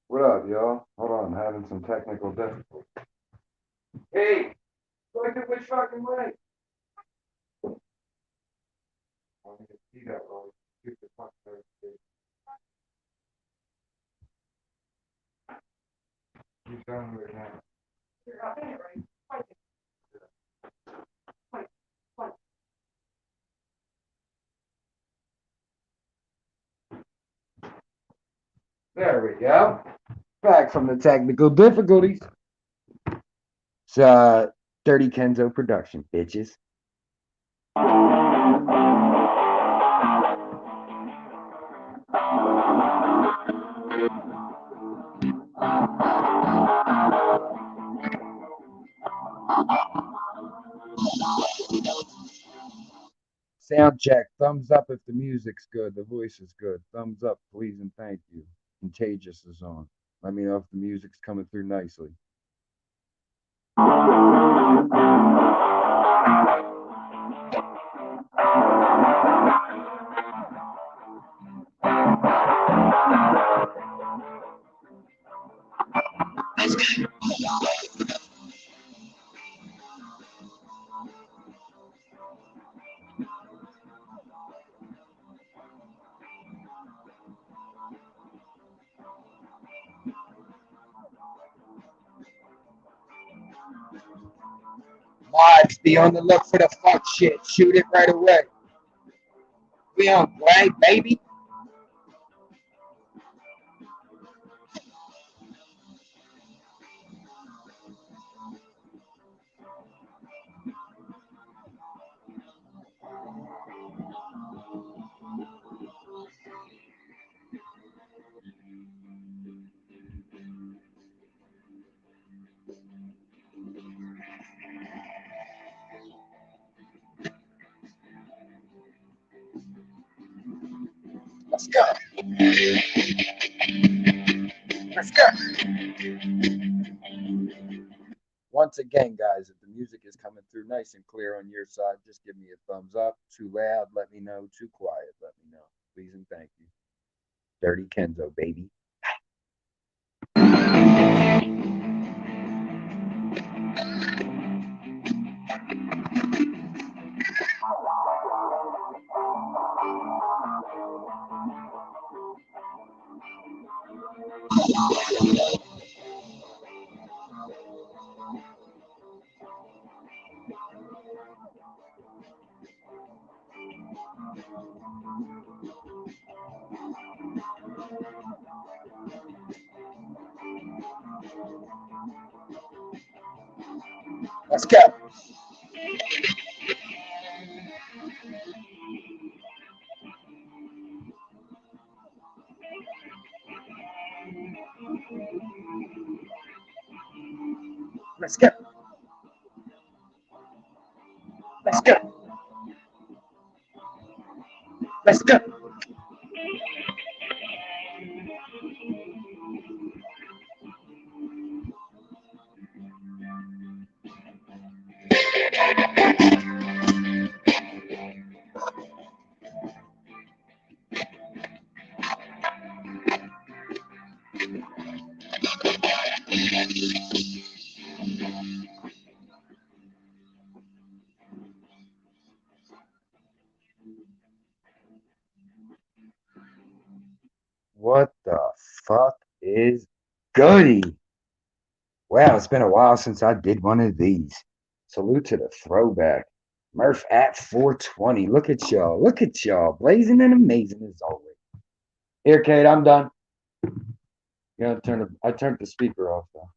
What up, y'all? Hold on, having some technical difficulties. Hey, look at which fucking way. I need to see that road. Shoot the fuck out of it. Keep going with it now. There we go. Back from the technical difficulties. It's Dirty Kenzo production, bitches. Sound check. Thumbs up if the music's good, the voice is good. Thumbs up, please and thank you. Contagious is on. Let me know if the music's coming through nicely. Mods, be on the look for the fuck shit. Shoot it right away. We on play, baby. Let's go. Let's go. Once again, guys, if the music is coming through nice and clear on your side, just give me a thumbs up. Too loud, let me know. Too quiet, let me know. Please and thank you. Dirty Kenzo, baby. Let's go. Let's go. Let's go. Let's go. What the fuck is goody? Wow, it's been a while since I did one of these. Salute to the throwback. Murph at 420. Look at y'all. Look at y'all. Blazing and amazing as always. Here, Kate, I'm done. I turned the speaker off though.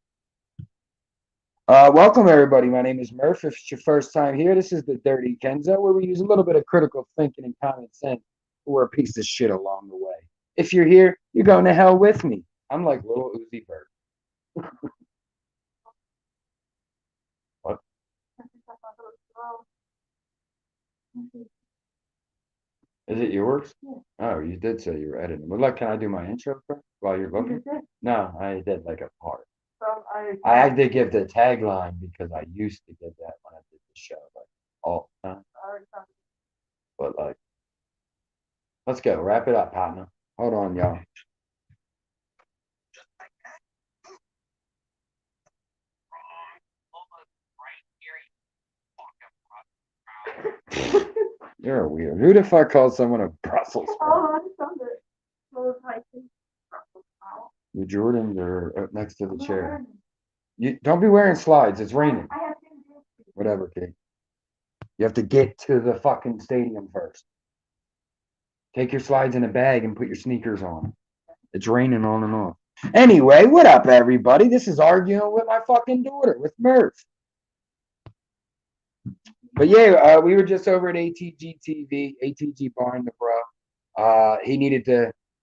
Welcome everybody. My name is Murph. If it's your first time here, this is the Dirty Kenzo, where we use a little bit of critical thinking and common sense. We're a piece of shit along the way. If you're here, you're going to hell with me. I'm like little Uzi Vert. What? Is it yours? Oh, you did say you were editing. Well, look, can I do my intro first while you're looking? No, I did like a part. I had to give the tagline because I used to give that when I did the show, like all the time. But like, let's go. Wrap it up, partner. Hold on, y'all. You're weird. Who the fuck calls someone a Brussels sprout? Oh, I found it. The Jordans are up next to the chair. You don't be wearing slides. It's raining. Whatever, kid. You have to get to the fucking stadium first. Take your slides in a bag and put your sneakers on. It's raining on and off. Anyway, what up, everybody? This is Arguing with My Fucking Daughter with Murph. But yeah, we were just over at ATGTV, ATG Barn, the bro.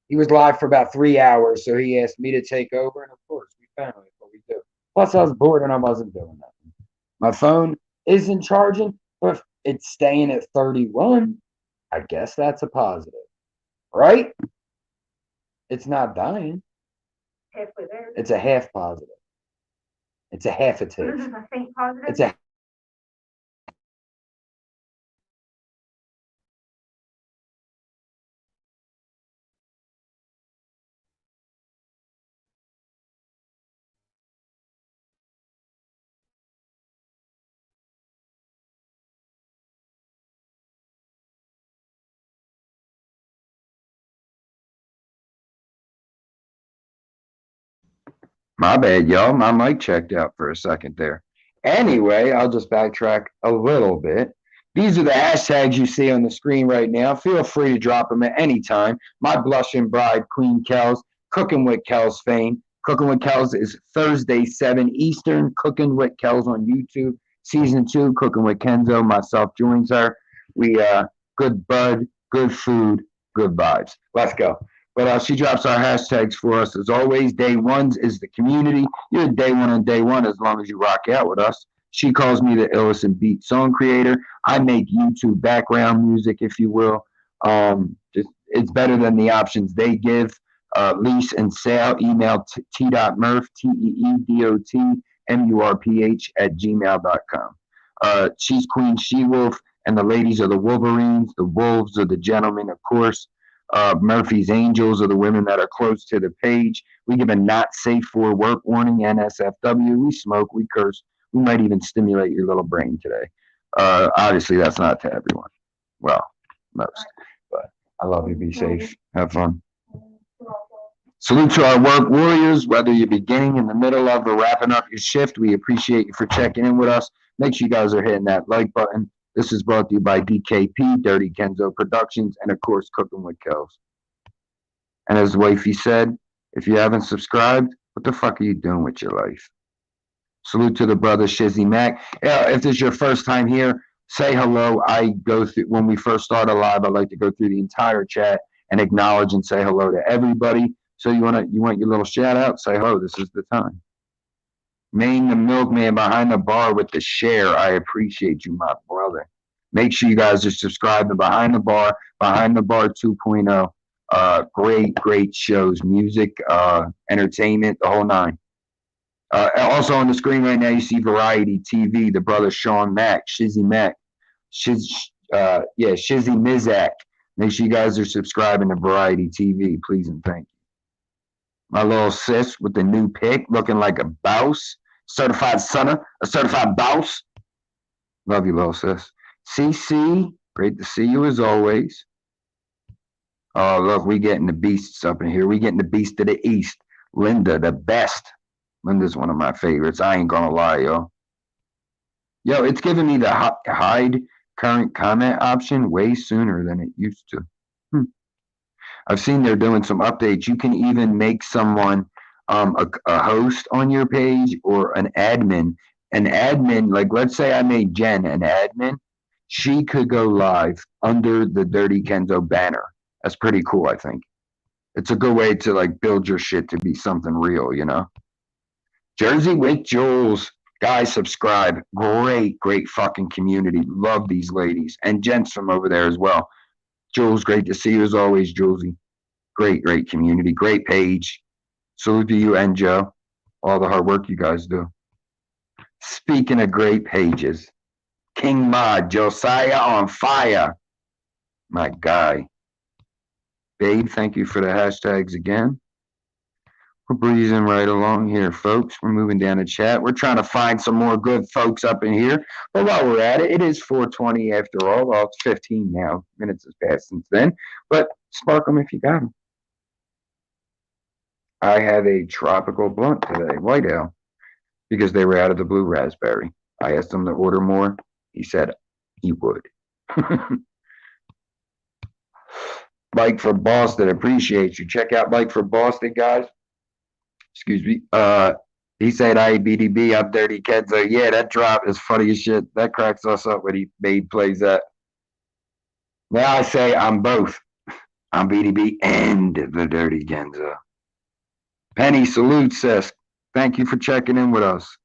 He was live for about 3 hours, so he asked me to take over, and of course, we found it, what we do. Plus, I was bored and I wasn't doing nothing. My phone isn't charging, but it's staying at 31. I guess that's a positive, right? It's not dying. Halfway there. It's a half positive. It's a half a tick. I think positive. It's a My bad, y'all. My mic checked out for a second there. Anyway, I'll just backtrack a little bit. These are the hashtags you see on the screen right now. Feel free to drop them at any time. My blushing bride, Queen Kels, Cooking with Kels fame. Cooking with Kels is Thursday, 7 Eastern. Cooking with Kels on YouTube. Season 2, Cooking with Kenzo. Myself joins her. We, good bud, good food, good vibes. Let's go. But she drops our hashtags for us as always. Day ones is the community. You're day one on day one as long as you rock out with us. She calls me the illest and beat song creator. I make YouTube background music, if you will. It's better than the options they give. Lease and sale, email t.murph, TEEDOTMURPH at gmail.com. She's Queen She-Wolf, and the ladies are the Wolverines. The wolves are the gentlemen, of course. Murphy's Angels are the women that are close to the page. We give a not safe for work warning, NSFW. We smoke, we curse. We might even stimulate your little brain today. Obviously, that's not to everyone. Well, most. But I love you. Be safe. Have fun. Salute to our work warriors, whether you're beginning, in the middle of, or wrapping up your shift. We appreciate you for checking in with us. Make sure you guys are hitting that like button. This is brought to you by DKP, Dirty Kenzo Productions, and of course, Cooking with Kels. And as wifey said, if you haven't subscribed, what the fuck are you doing with your life? Salute to the brother Shizzy Mac. If this is your first time here, say hello. I go through, when we first start a live, I like to go through the entire chat and acknowledge and say hello to everybody. So you want your little shout out? Say hello. This is the time. Maine the milkman behind the bar with the share. I appreciate you, my brother. Make sure you guys are subscribed to Behind the Bar 2.0. Great shows, music, entertainment, the whole nine. Also on the screen right now, you see Variety TV, the brother Sean Mack, Shizzy Mack, Shizzy Mizak. Make sure you guys are subscribing to Variety TV, please and thank you. My little sis with the new pick, looking like a bouse. Certified sonner, a certified bouse. Love you, little sis. CC, great to see you as always. Oh, look, we getting the beasts up in here. We getting the beast of the east. Linda, the best. Linda's one of my favorites. I ain't gonna lie, yo. Yo, it's giving me the hide current comment option way sooner than it used to. I've seen they're doing some updates. You can even make someone a host on your page or an admin. An admin, like let's say I made Jen an admin, she could go live under the Dirty Kenzo banner. That's pretty cool, I think. It's a good way to like build your shit to be something real, you know? Jersey with Jules. Guys, subscribe. Great fucking community. Love these ladies. And gents from over there as well. Jules, great to see you as always, Julesy. Great community. Great page. Salute to you and Joe. All the hard work you guys do. Speaking of great pages, King Mod, Josiah on fire. My guy. Babe, thank you for the hashtags again. We're breezing right along here, folks. We're moving down the chat. We're trying to find some more good folks up in here. But while we're at it, it is 4:20 after all. Well, it's 15 now. Minutes has passed since then. But spark them if you got them. I have a tropical blunt today, White Ale, because they were out of the blue raspberry. I asked him to order more. He said he would. Mike from Boston, appreciate you. Check out Mike from Boston, guys. Excuse me. He said, "I BDB, I'm Dirty Kenzo." Yeah, that drop is funny as shit. That cracks us up when he plays that. Now I say I'm both. I'm BDB and the Dirty Kenzo. Penny salute, sis. Thank you for checking in with us.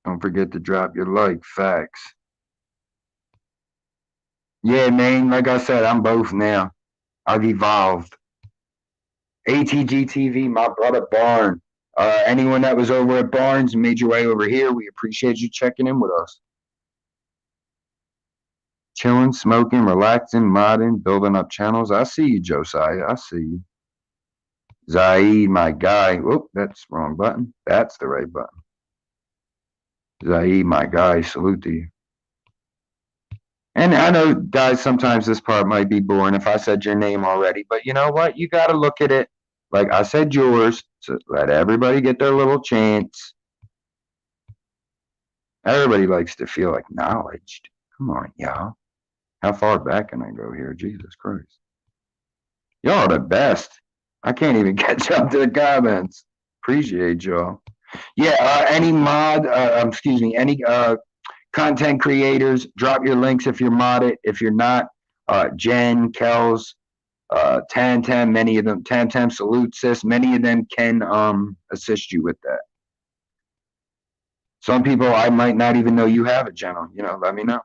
Don't forget to drop your like. Facts. Yeah, man. Like I said, I'm both now. I've evolved. ATGTV, my brother Barn. Anyone that was over at Barnes and made your way over here, we appreciate you checking in with us. Chilling, smoking, relaxing, modding, building up channels. I see you, Josiah. I see you. Zaid, my guy. Whoop, that's the wrong button. That's the right button. Zaid, my guy. Salute to you. And I know, guys, sometimes this part might be boring if I said your name already, but you know what? You got to look at it like I said yours, so let everybody get their little chance. Everybody likes to feel acknowledged. Come on, y'all. How far back can I go here? Jesus Christ. Y'all are the best. I can't even catch up to the comments. Appreciate y'all. Yeah, any any content creators, drop your links if you're modded. If you're not, Jen, Kels, Tam, many of them, Tam, salute, sis. Many of them can assist you with that. Some people I might not even know you have a channel. Let me know.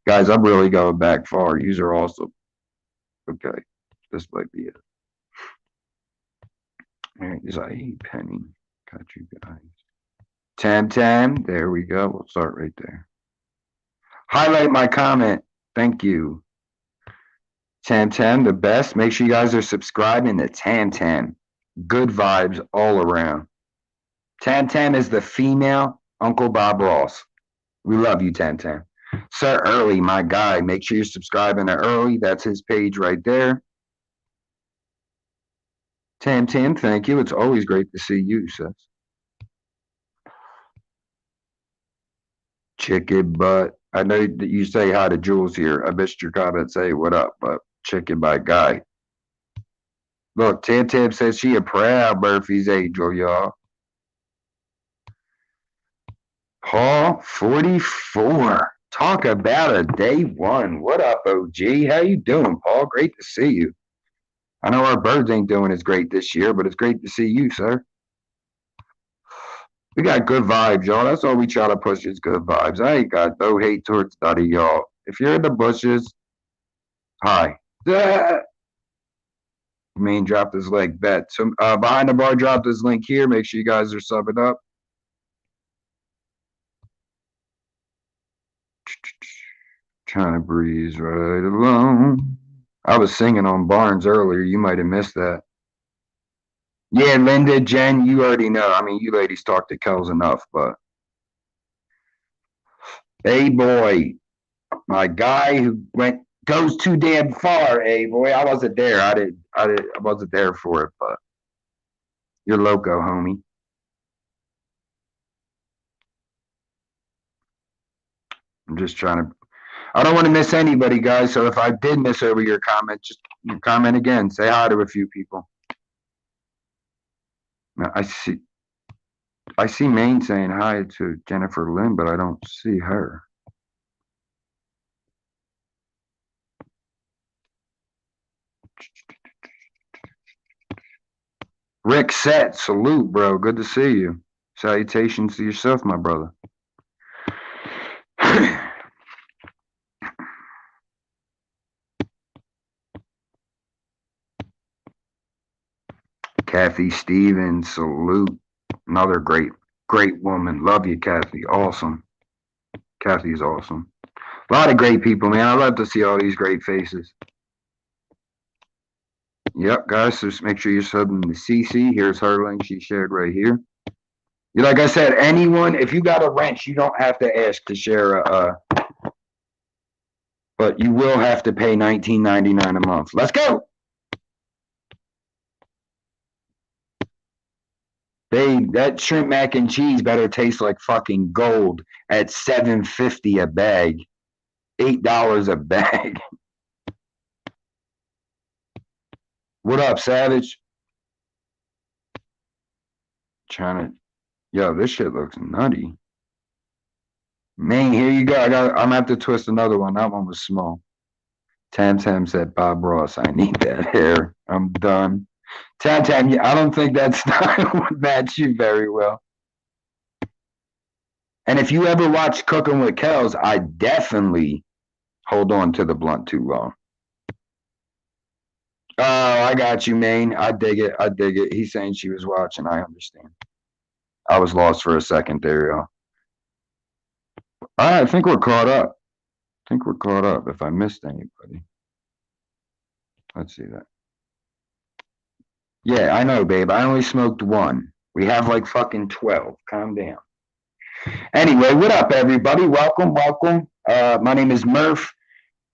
Guys, I'm really going back far. Yous are awesome. Okay, this might be it. All right, Zaid, Penny, got you guys. Tam, there we go. We'll start right there. Highlight my comment. Thank you. Tam, the best. Make sure you guys are subscribing to Tam. Good vibes all around. Tam is the female Uncle Bob Ross. We love you, Tam. Sir Early, my guy. Make sure you're subscribing to Early. That's his page right there. Tam, thank you. It's always great to see you, sis. Chicken butt. I know that you say hi to Jules here. I missed your comment. Say what up, but chicken my guy. Look, Tam says she a proud Murphy's angel, y'all. Paul 44. Talk about a day one. What up, OG? How you doing, Paul? Great to see you. I know our birds ain't doing as great this year, but it's great to see you, sir. We got good vibes, y'all. That's all we try to push is good vibes. I ain't got no hate towards none of y'all. If you're in the bushes, hi. Main dropped his link. Bet. So behind the bar dropped his link here. Make sure you guys are subbing up. Trying to breeze right along. I was singing on Barnes earlier. You might have missed that. Yeah, Linda, Jen, you already know. I mean, you ladies talk to Kels enough, but hey, boy, my guy who goes too damn far. Hey, boy, I wasn't there. I wasn't there for it, but you're loco, homie. I'm just trying to. I don't want to miss anybody, guys. So if I did miss over your comment, just comment again. Say hi to a few people. Now, I see Maine saying hi to Jennifer Lynn, but I don't see her. Rick Set, salute, bro. Good to see you. Salutations to yourself, my brother. Kathy Stevens, salute. Another great woman. Love you, Kathy. Awesome. Kathy's awesome. A lot of great people, man. I love to see all these great faces. Yep, guys, so just make sure you're subbing to CC. Here's her link she shared right here. Like I said, anyone, if you got a wrench, you don't have to ask to share but you will have to pay $19.99 a month. Let's go. Babe, that shrimp mac and cheese better taste like fucking gold at $7.50 a bag. $8 a bag. What up, Savage? Trying to, yo, this shit looks nutty. Man, here you go. I'm gonna have to twist another one. That one was small. Tam Tam said, Bob Ross, I need that hair. I'm done. Tam Tam, I don't think that style would match you very well. And if you ever watch Cooking with Kels, I definitely hold on to the blunt too long. Oh, I got you, Maine. I dig it. I dig it. He's saying she was watching. I understand. I was lost for a second there, y'all. All right, I think we're caught up. I think we're caught up if I missed anybody. Let's see that. Yeah, I know, babe. I only smoked one. We have like fucking 12. Calm down. Anyway, what up, everybody? Welcome, welcome. My name is Murph.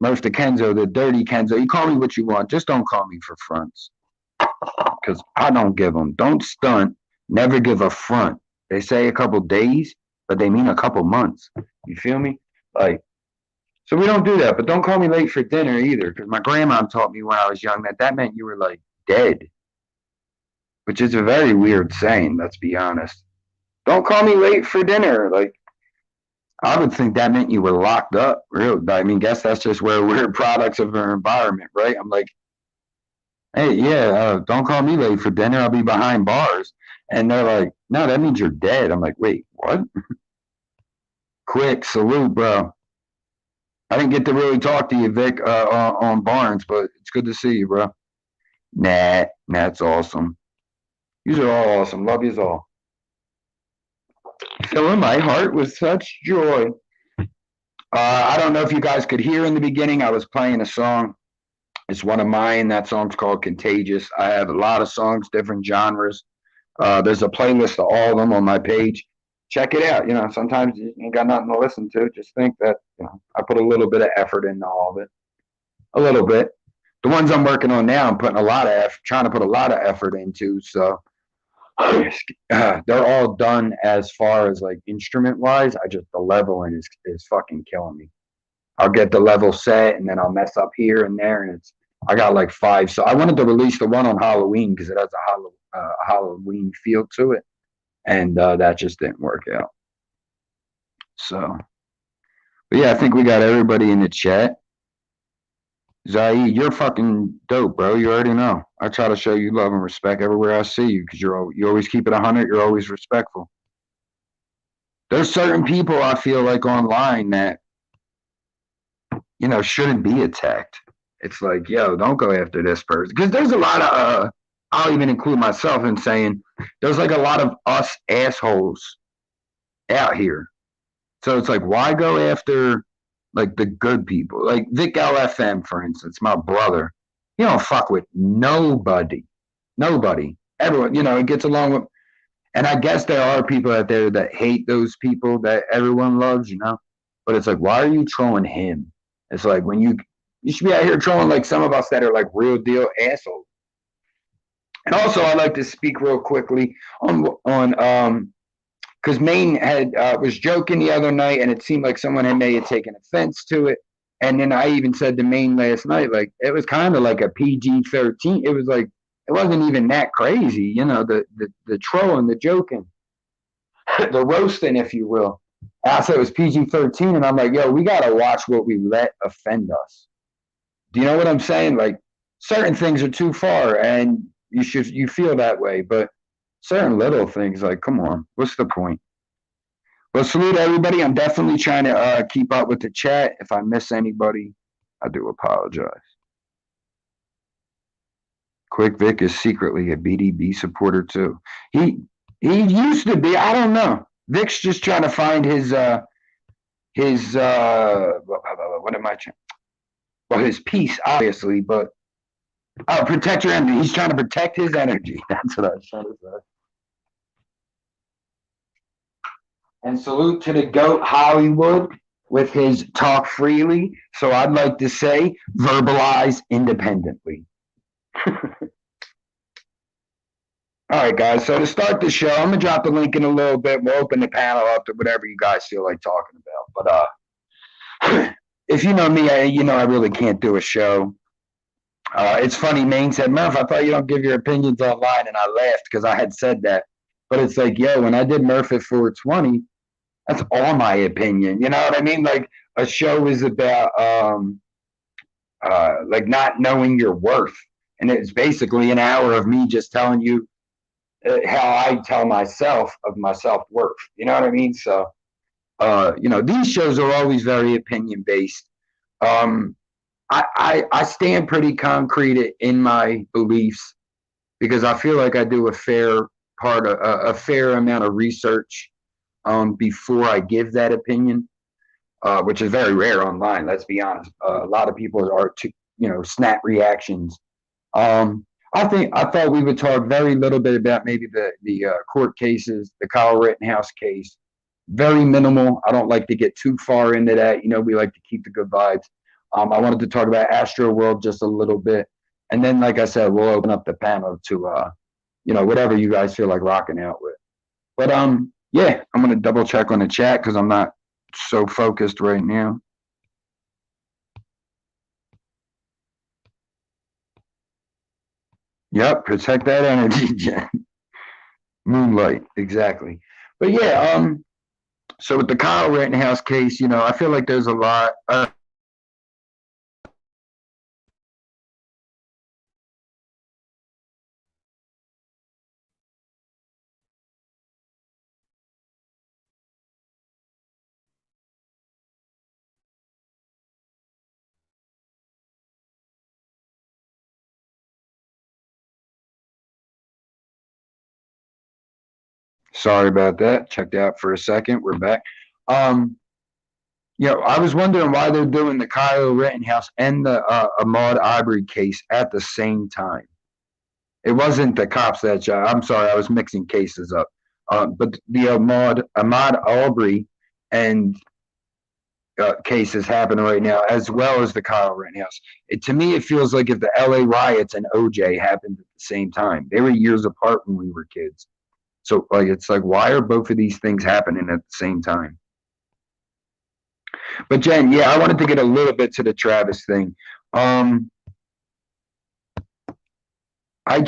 Murph the Kenzo, the dirty Kenzo. You call me what you want. Just don't call me for fronts. Because I don't give them. Don't stunt. Never give a front. They say a couple days, but they mean a couple months. You feel me? Like, so we don't do that. But don't call me late for dinner either. Because my grandma taught me when I was young that meant you were like dead. Which is a very weird saying, let's be honest. Don't call me late for dinner. Like, I would think that meant you were locked up. Real. I mean, guess that's just where we're products of our environment, right? I'm like, hey, yeah, don't call me late for dinner. I'll be behind bars. And they're like, no, that means you're dead. I'm like, wait, what? Quick, salute, bro. I didn't get to really talk to you, Vic, on Barnes, but it's good to see you, bro. Nah, that's awesome. You are all awesome. Love yous all. Filling my heart with such joy. I don't know if you guys could hear in the beginning. I was playing a song. It's one of mine. That song's called Contagious. I have a lot of songs, different genres. There's a playlist of all of them on my page. Check it out. You know, sometimes you ain't got nothing to listen to. Just think that, you know, I put a little bit of effort into all of it. A little bit. The ones I'm working on now, I'm putting a lot of effort, trying to put a lot of effort into. So they're all done as far as like instrument wise. The leveling is fucking killing me. I'll get the level set and then I'll mess up here and there, and I got like 5. So I wanted to release the one on Halloween because it has a Halloween feel to it, and that just didn't work out. So, but yeah, I think we got everybody in the chat. Zai, you're fucking dope, bro. You already know. I try to show you love and respect everywhere I see you because you always keep it 100. You're always respectful. There's certain people I feel like online that, you know, shouldn't be attacked. It's like, yo, don't go after this person. Because there's a lot of, I'll even include myself in saying, there's like a lot of us assholes out here. So it's like, why go after like the good people? Like Vic LFM, for instance, my brother. He don't fuck with nobody. Nobody. Everyone, you know, it gets along with. And I guess there are people out there that hate those people that everyone loves, you know? But it's like, why are you trolling him? It's like when you should be out here trolling like some of us that are like real deal assholes. And also, I'd like to speak real quickly on because Maine had was joking the other night, and it seemed like someone may have taken offense to it. And then I even said to Maine last night, like it was kind of like a PG-13. It was like it wasn't even that crazy, you know, the trolling, the joking, the roasting, if you will. I said it was PG-13, and I'm like, yo, we gotta watch what we let offend us. Do you know what I'm saying? Like certain things are too far, and you feel that way, but certain little things, like, come on, what's the point? Well, salute everybody. I'm definitely trying to keep up with the chat. If I miss anybody, I do apologize. Quick Vic is secretly a BDB supporter too. He used to be. I don't know. Vic's just trying to find his what am I trying? Well, his peace, obviously, but Oh, protect your energy. He's trying to protect his energy. That's what I was trying to say. And salute to the GOAT Hollywood with his talk freely. So I'd like to say verbalize independently. All right, guys. So to start the show, I'm gonna drop the link in a little bit. We'll open the panel up to whatever you guys feel like talking about. But if you know me, you know I really can't do a show. It's funny. Maine said, "Murph, I thought you don't give your opinions online," and I laughed because I had said that. But it's like, yo, when I did Murph at 420, that's all my opinion. You know what I mean? Like a show is about like not knowing your worth, and it's basically an hour of me just telling you how I tell myself of my self worth. You know what I mean? So, you know, these shows are always very opinion based. Um, I stand pretty concrete in my beliefs because I feel like I do a fair amount of research before I give that opinion, which is very rare online. Let's be honest. A lot of people are, snap reactions. I thought we would talk very little bit about maybe the court cases, the Kyle Rittenhouse case. Very minimal. I don't like to get too far into that. You know, we like to keep the good vibes. I wanted to talk about Astro World just a little bit, and then, like I said, we'll open up the panel to whatever you guys feel like rocking out with. But yeah, I'm gonna double check on the chat because I'm not so focused right now. Yep, protect that energy, Jen. Moonlight, exactly. But yeah, so with the Kyle Rittenhouse case, I feel like there's a lot. Sorry about that. Checked out for a second. We're back. Um, I was wondering why they're doing the Kyle Rittenhouse and the Ahmaud Arbery case at the same time. It wasn't the cops that shot. I'm sorry, I was mixing cases up. But the Ahmaud Arbery and case is happening right now, as well as the Kyle Rittenhouse. To me, it feels like if the LA riots and OJ happened at the same time. They were years apart when we were kids. So, like, it's like, why are both of these things happening at the same time? But Jen, yeah, I wanted to get a little bit to the Travis thing. Um, I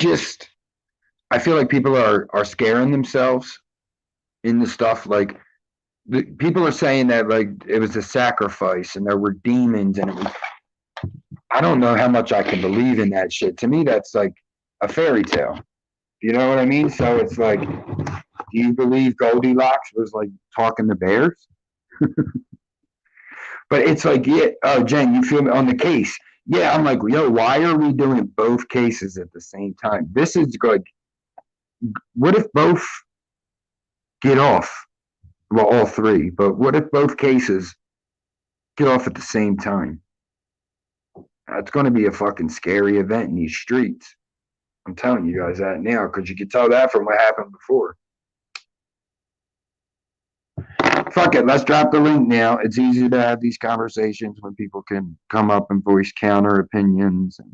feel like people are scaring themselves in the stuff. Like people are saying that like it was a sacrifice and there were demons and it was. I don't know how much I can believe in that shit. To me, that's like a fairy tale. You know what I mean? So it's like, do you believe Goldilocks was like talking to bears? But it's like, yeah, oh, Jen, you feel me on the case? Yeah, I'm like, yo, why are we doing both cases at the same time? This is good. What if both get off? Well, all three, but what if both cases get off at the same time? It's going to be a fucking scary event in these streets. I'm telling you guys that now because you can tell that from what happened before. Fuck it, let's drop the link now. It's easy to have these conversations when people can come up and voice counter opinions and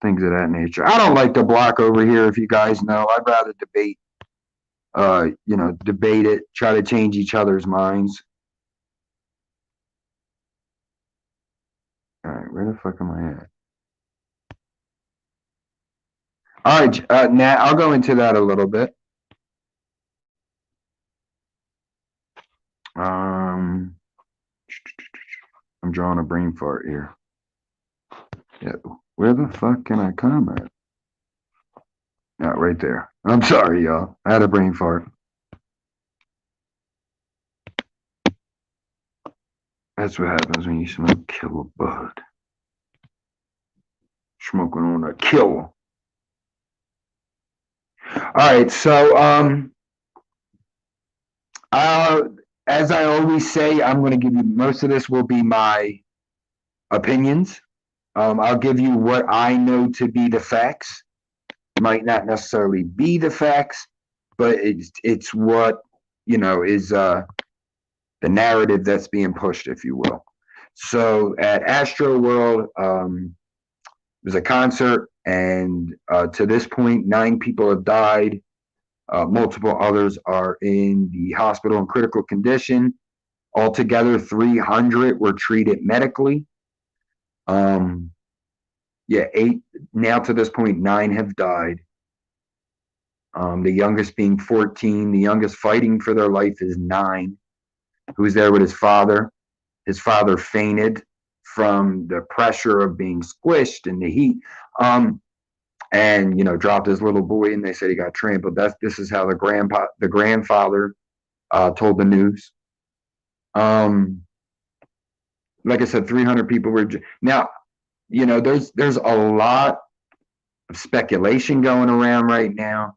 things of that nature. I don't like to block over here, if you guys know. I'd rather debate, debate it, try to change each other's minds. All right, where the fuck am I at? All right, Nat, I'll go into that a little bit. I'm drawing a brain fart here. Yeah, where the fuck can I comment? Yeah, right there. I'm sorry, y'all. I had a brain fart. That's what happens when you smoke killer bud. Smoking on a killer. All right, so as I always say, I'm going to give you most of this will be my opinions. I'll give you what I know to be the facts. Might not necessarily be the facts, but it's what is the narrative that's being pushed, if you will. So at Astro World, there's a concert, and to this point, 9 people have died. Multiple others are in the hospital in critical condition. Altogether, 300 were treated medically. Um, yeah, 8 now to this point, 9 have died. The youngest being 14. The youngest fighting for their life is 9, who's there with his father. His father fainted from the pressure of being squished in the heat. And dropped his little boy, and they said he got trampled. This is how the grandfather told the news. Like I said, 300 people were now. There's a lot of speculation going around right now.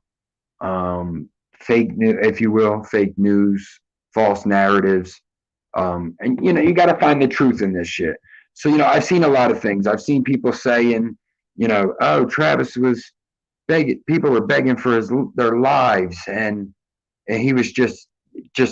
Fake news, if you will, fake news, false narratives. And you got to find the truth in this shit. So I've seen a lot of things. I've seen people saying, oh, Travis was begging. People were begging for their lives, and he was just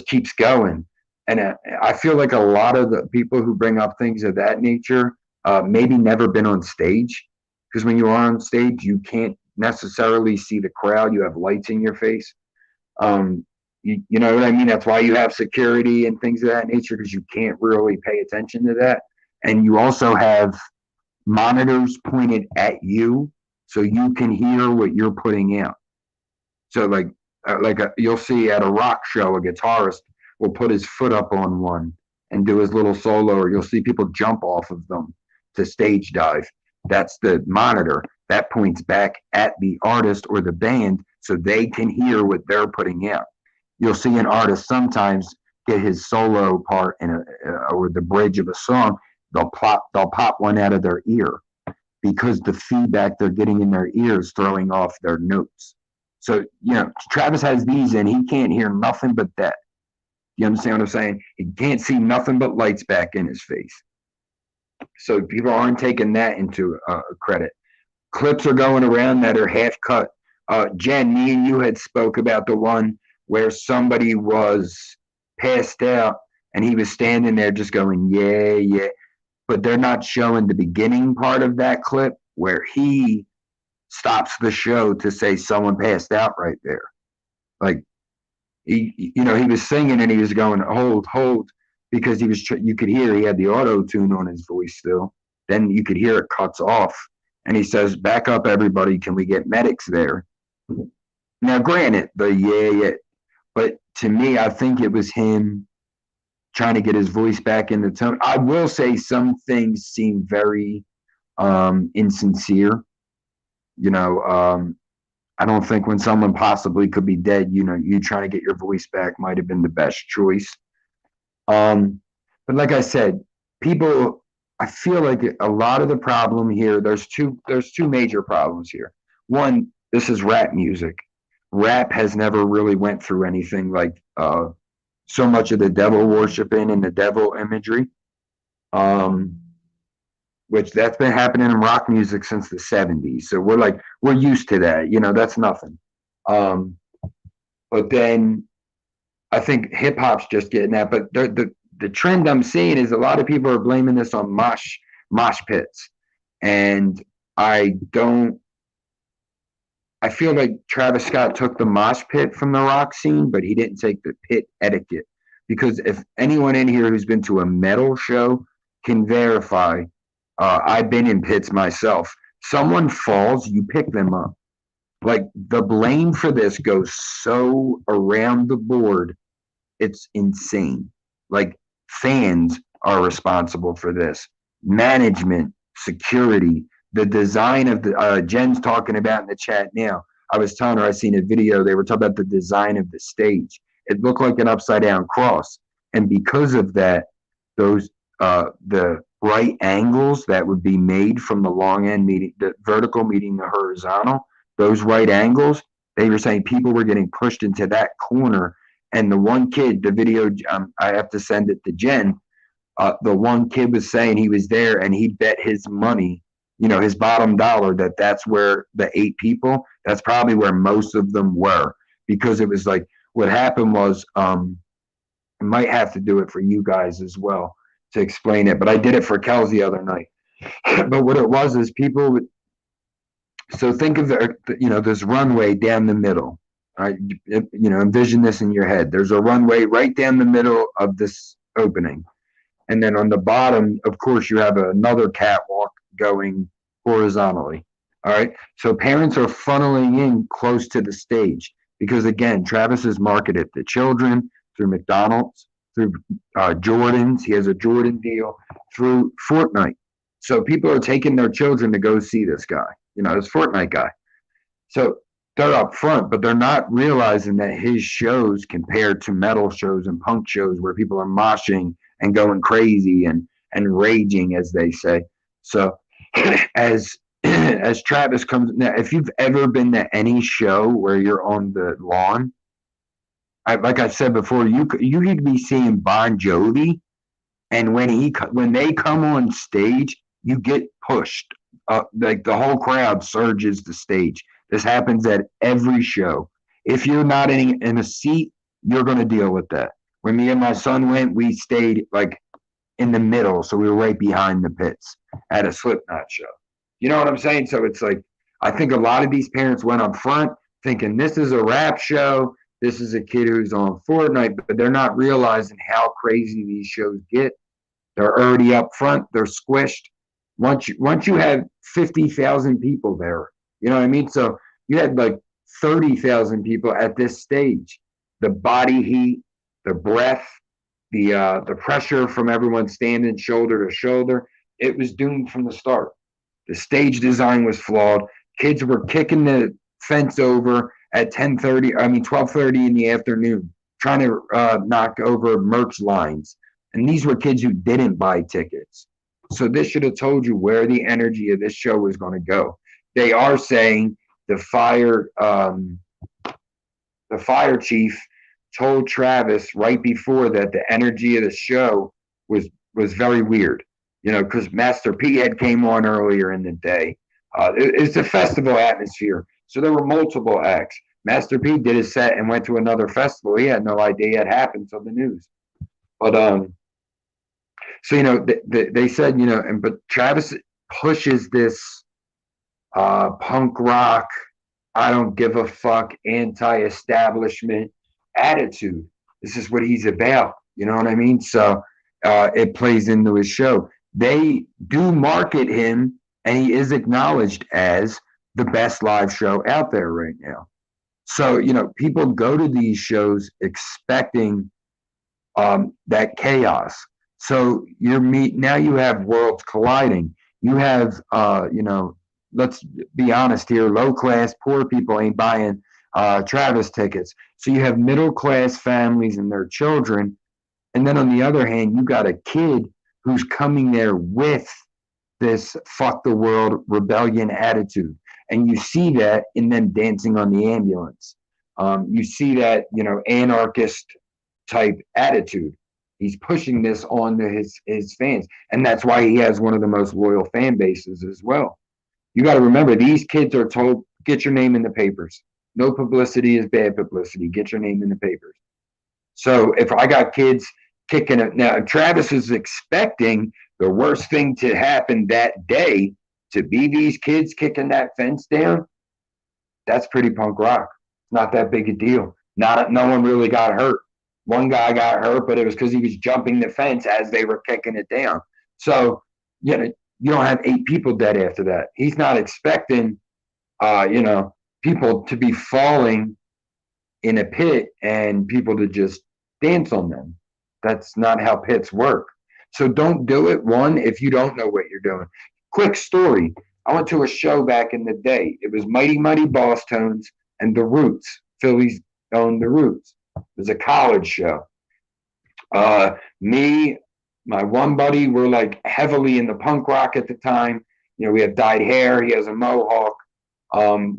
keeps going. And I feel like a lot of the people who bring up things of that nature maybe never been on stage, because when you are on stage, you can't necessarily see the crowd. You have lights in your face. You know what I mean? That's why you have security and things of that nature, because you can't really pay attention to that. And you also have monitors pointed at you, so you can hear what you're putting out. So you'll see at a rock show, a guitarist will put his foot up on one and do his little solo, or you'll see people jump off of them to stage dive. That's the monitor that points back at the artist or the band, so they can hear what they're putting out. You'll see an artist sometimes get his solo part or the bridge of a song. They'll pop one out of their ear, because the feedback they're getting in their ears throwing off their notes. So Travis has these, and he can't hear nothing but that. You understand what I'm saying? He can't see nothing but lights back in his face. So people aren't taking that into credit. Clips are going around that are half cut. Jen, me and you had spoke about the one where somebody was passed out and he was standing there just going, yeah, yeah. But they're not showing the beginning part of that clip where he stops the show to say someone passed out right there. Like, he was singing and he was going, hold, because you could hear he had the auto tune on his voice still. Then you could hear it cuts off. And he says, back up, everybody. Can we get medics there? Now, granted, yeah. But to me, I think it was him trying to get his voice back in the tone. I will say some things seem very insincere. I don't think when someone possibly could be dead, you trying to get your voice back might have been the best choice. But like I said, I feel like a lot of the problem here, there's two major problems here. One, this is rap music. Rap has never really went through anything like so much of the devil worshiping and the devil imagery, which that's been happening in rock music since the 70s. So we're used to that. That's nothing. But then I think hip hop's just getting that. But the trend I'm seeing is a lot of people are blaming this on mosh pits, and I feel like Travis Scott took the mosh pit from the rock scene, but he didn't take the pit etiquette. Because if anyone in here who's been to a metal show can verify, I've been in pits myself. Someone falls, you pick them up. Like, the blame for this goes so around the board, it's insane. Like, fans are responsible for this. Management, security, the design of the Jen's talking about in the chat now. I was telling her I seen a video. They were talking about the design of the stage. It looked like an upside down cross, and because of that, those the right angles that would be made from the long end meeting the vertical meeting the horizontal. Those right angles, they were saying people were getting pushed into that corner. And the one kid, the video, I have to send it to Jen. The one kid was saying he was there and he bet his money his bottom dollar, that's where the 8 people, that's probably where most of them were, because it was like, what happened was, I might have to do it for you guys as well to explain it, but I did it for Kel's the other night. But what it was is people, so think of this runway down the middle. All right, envision this in your head. There's a runway right down the middle of this opening, and then on the bottom, of course, you have another catwalk going horizontally. All right, so parents are funneling in close to the stage because, again, Travis is marketed to children through McDonald's, through Jordans. He has a Jordan deal, through Fortnite. So people are taking their children to go see this guy, this Fortnite guy. So they're up front, but they're not realizing that his shows, compared to metal shows and punk shows where people are moshing and going crazy and raging, as they say. So as as Travis comes now, if you've ever been to any show where you're on the lawn, like I said before, you could be seeing Bon Jovi, and when they come on stage, you get pushed. Like the whole crowd surges the stage. This happens at every show. If you're not in a seat, you're going to deal with that. When me and my son went, we stayed like in the middle, so we were right behind the pits at a Slipknot show. You know what I'm saying? So it's like, I think a lot of these parents went up front thinking this is a rap show, this is a kid who's on Fortnite, but they're not realizing how crazy these shows get. They're already up front, they're squished. Once you have 50,000 people there, you know what I mean? So you had like 30,000 people at this stage. The body heat, the breath, the pressure from everyone standing shoulder to shoulder, it was doomed from the start. The stage design was flawed. Kids were kicking the fence over at 12:30 in the afternoon, trying to knock over merch lines. And these were kids who didn't buy tickets. So this should have told you where the energy of this show was going to go. They are saying the fire chief told Travis right before that the energy of the show was very weird. Because Master P had came on earlier in the day. It's a festival atmosphere, so there were multiple acts. Master P did his set and went to another festival. He had no idea it happened till the news. But so they said but Travis pushes this punk rock, I don't give a fuck, anti-establishment attitude. This is what he's about. You know what I mean? So it plays into his show. They do market him, and he is acknowledged as the best live show out there right now. So, people go to these shows expecting that chaos. So now you have worlds colliding. You have, let's be honest here, low class, poor people ain't buying Travis tickets. So you have middle class families and their children. And then on the other hand, you got a kid who's coming there with this fuck the world rebellion attitude. And you see that in them dancing on the ambulance. You see that, anarchist type attitude. He's pushing this on to his fans. And that's why he has one of the most loyal fan bases as well. You got to remember, these kids are told, get your name in the papers. No publicity is bad publicity. Get your name in the papers. So if I got kids kicking it now, Travis is expecting the worst thing to happen that day to be these kids kicking that fence down. That's pretty punk rock. Not that big a deal. No one really got hurt. One guy got hurt, but it was because he was jumping the fence as they were kicking it down. So, you don't have 8 people dead after that. He's not expecting, people to be falling in a pit and people to just dance on them. That's not how pits work. So don't do it, one, if you don't know what you're doing. Quick story. I went to a show back in the day. It was Mighty Mighty Boss Tones and The Roots. Philly's owned The Roots. It was a college show. Me, my one buddy, were like heavily in the punk rock at the time. We had dyed hair. He has a mohawk.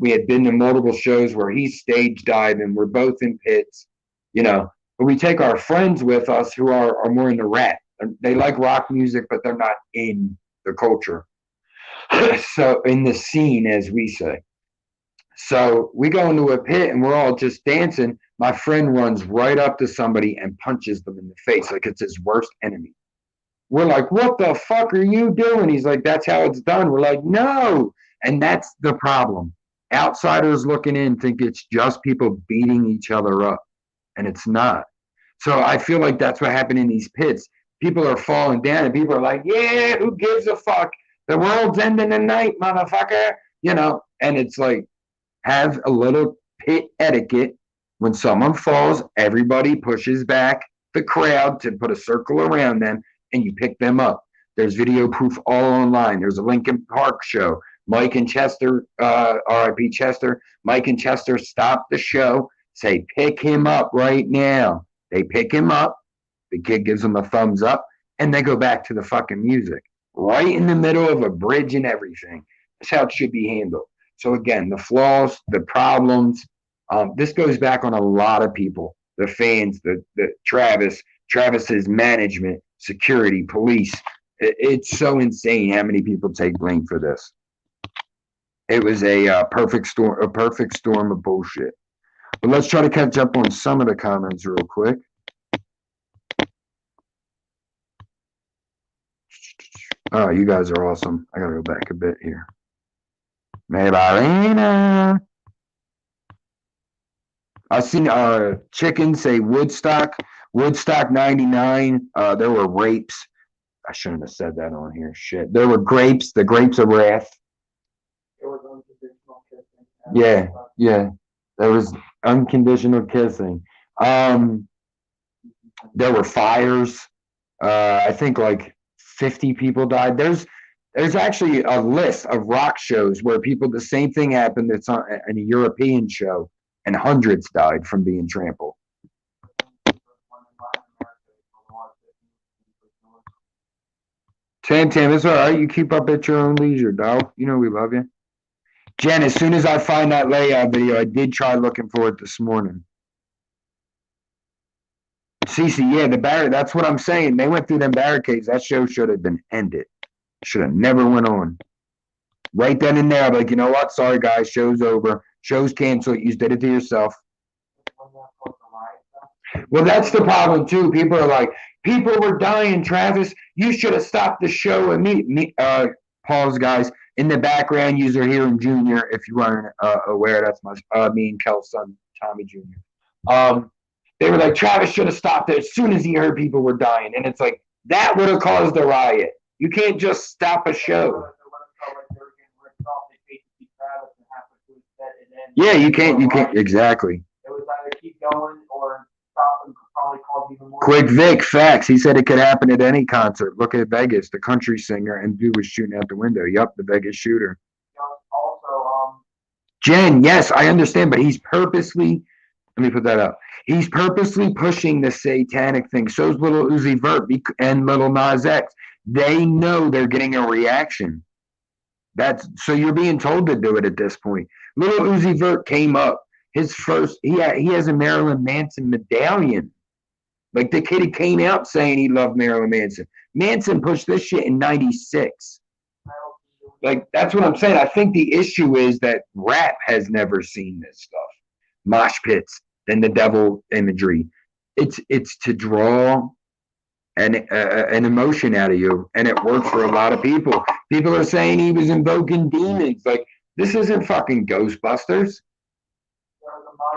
We had been to multiple shows where he's stage diving. We're both in pits, but we take our friends with us who are more in the rap. They like rock music, but they're not in the culture. So in the scene, as we say. So we go into a pit and we're all just dancing. My friend runs right up to somebody and punches them in the face like it's his worst enemy. We're like, what the fuck are you doing? He's like, that's how it's done. We're like, no. And that's the problem. Outsiders looking in think it's just people beating each other up, and it's not. So I feel like that's what happened in these pits. People are falling down, and people are like, yeah, who gives a fuck? The world's ending tonight, motherfucker. And it's like, have a little pit etiquette. When someone falls, everybody pushes back the crowd to put a circle around them and you pick them up. There's video proof all online. There's a Lincoln Park show. Mike and Chester, RIP Chester, Mike and Chester stop the show, say, pick him up right now. They pick him up. The kid gives them a thumbs up, and they go back to the fucking music. Right in the middle of a bridge and everything. That's how it should be handled. So again, the flaws, the problems. This goes back on a lot of people, the fans, the Travis's management, security, police. It's so insane how many people take blame for this. It was a perfect storm of bullshit. But let's try to catch up on some of the comments real quick. Oh, you guys are awesome. I gotta go back a bit here. Maybelline. I've seen Chicken say Woodstock 99. There were rapes. I shouldn't have said that on here. Shit. There were grapes, the grapes of wrath. Yeah, yeah. There was unconditional kissing. There were fires. I think like 50 people died. There's actually a list of rock shows where the same thing happened. It's on a European show, and hundreds died from being trampled. Tam, it's all right. You keep up at your own leisure, dog. You know we love you. Jen, as soon as I find that layout video, I did try looking for it this morning. Cece, yeah, that's what I'm saying. They went through them barricades. That show should have been ended. Should have never went on. Right then and there, I'm like, you know what? Sorry, guys, show's over. Show's canceled. You did it to yourself. Well, that's the problem too. People are like, people were dying, Travis. You should have stopped the show. And pause, guys. In the background, user here in Junior. If you weren't aware, that's me and Kel's son, Tommy Jr. They were like, Travis should have stopped it as soon as he heard people were dying, and it's like that would have caused a riot. You can't just stop a show. Yeah, you can't. Exactly. It was either keep going or stop and probably cause even more. Quick Vic, facts. He said it could happen at any concert. Look at Vegas. The country singer and dude was shooting out the window. Yup, the Vegas shooter. Also, Jen, yes, I understand, but he's purposely. Let me put that up. He's purposely pushing the satanic thing. So's Little Uzi Vert and Little Nas X. They know they're getting a reaction. So you're being told to do it at this point. Little Uzi Vert came up. His first, he has a Marilyn Manson medallion. Like the kid came out saying he loved Marilyn Manson. Manson pushed this shit in '96. Like that's what I'm saying. I think the issue is that rap has never seen this stuff. Mosh pits and the devil imagery. It's to draw an emotion out of you, and it works for a lot of people. People are saying he was invoking demons. Like this isn't fucking Ghostbusters.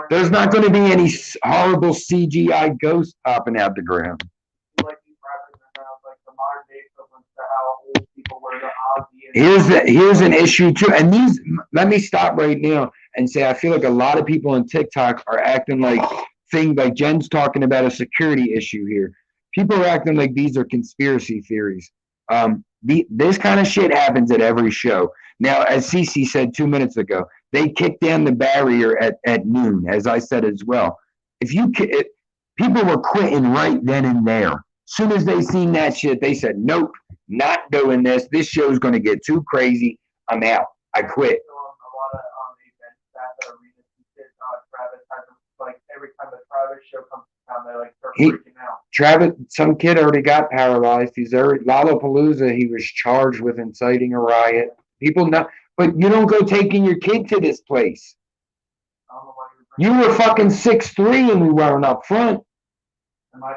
There's not going to be any horrible CGI ghost popping out the ground. Here's an issue too, and let me stop right now and say I feel like a lot of people on TikTok are acting like things like Jen's talking about a security issue here. People are acting like these are conspiracy theories. This kind of shit happens at every show. Now, as Cece said 2 minutes ago, they kicked down the barrier at noon, as I said as well. People were quitting right then and there. As soon as they seen that shit, they said, nope, not doing this. This show's going to get too crazy. I'm out. I quit. Every time the Travis show comes down, they like start freaking out. Travis, some kid already got paralyzed. He's already Lollapalooza. He was charged with inciting a riot. People know, but you don't go taking your kid to this place. I don't know why you You were fucking 6'3" and we weren't up front.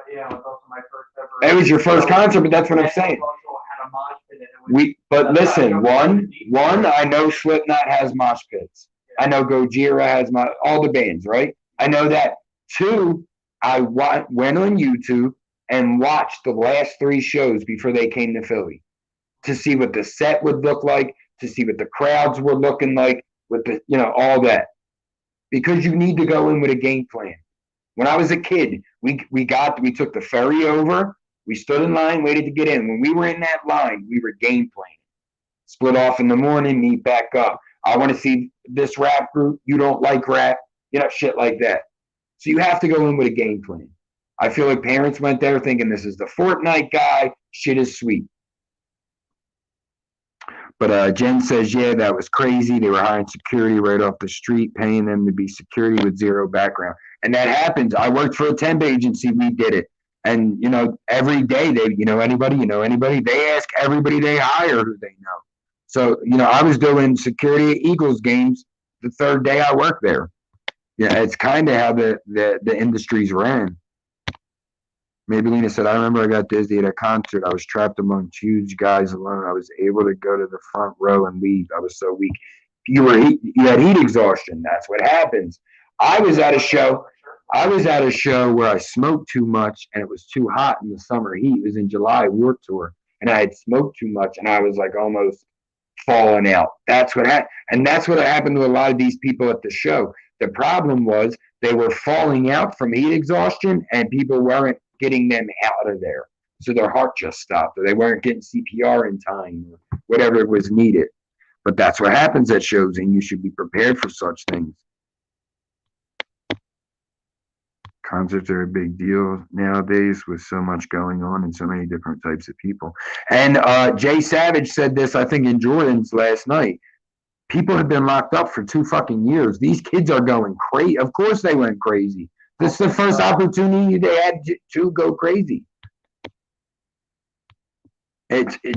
Yeah, it was also my first ever. It was your first concert, but that's what I'm saying. Had a mosh pit in it. But listen, one, I know Slipknot has mosh pits. I know Gojira has all the bands, right? I know that. Two, I went on YouTube and watched the last 3 shows before they came to Philly to see what the set would look like, to see what the crowds were looking like, with the, all that. Because you need to go in with a game plan. When I was a kid, we took the ferry over, we stood in line, waited to get in. When we were in that line, we were game planning. Split off in the morning, meet back up. I want to see this rap group. You don't like rap, shit like that. So you have to go in with a game plan. I feel like parents went there thinking this is the Fortnite guy. Shit is sweet. But Jen says, yeah, that was crazy. They were hiring security right off the street, paying them to be security with zero background. And that happens. I worked for a temp agency. We did it. And, every day they, anybody, they ask everybody they hire who they know. So, I was doing security at Eagles games the 3rd day I worked there. Yeah, it's kind of how the industries ran. Maybelline said, I remember I got dizzy at a concert. I was trapped among huge guys alone. I was able to go to the front row and leave. I was so weak. You had heat exhaustion. That's what happens. I was at a show where I smoked too much and it was too hot in the summer heat. It was in July, Warped Tour, and I had smoked too much and I was like almost falling out. That's what happened. And that's what happened to a lot of these people at the show. The problem was they were falling out from heat exhaustion and people weren't getting them out of there. So their heart just stopped, or they weren't getting CPR in time, or whatever was needed. But that's what happens at shows, and you should be prepared for such things. Concerts are a big deal nowadays with so much going on and so many different types of people. And Jay Savage said this, I think, in Jordan's last night. People have been locked up for 2 fucking years. These kids are going crazy. Of course they went crazy. This is the first opportunity they had to go crazy.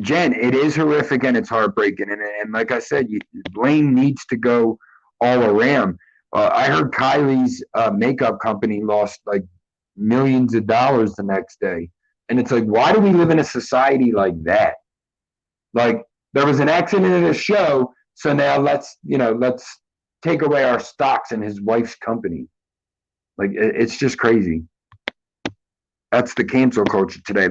Jen, it is horrific and it's heartbreaking. And like I said, blame needs to go all around. I heard Kylie's makeup company lost like millions of dollars the next day. And it's like, why do we live in a society like that? Like, there was an accident at a show, so now let's take away our stocks in his wife's company. Like, it's just crazy. That's the cancel culture today.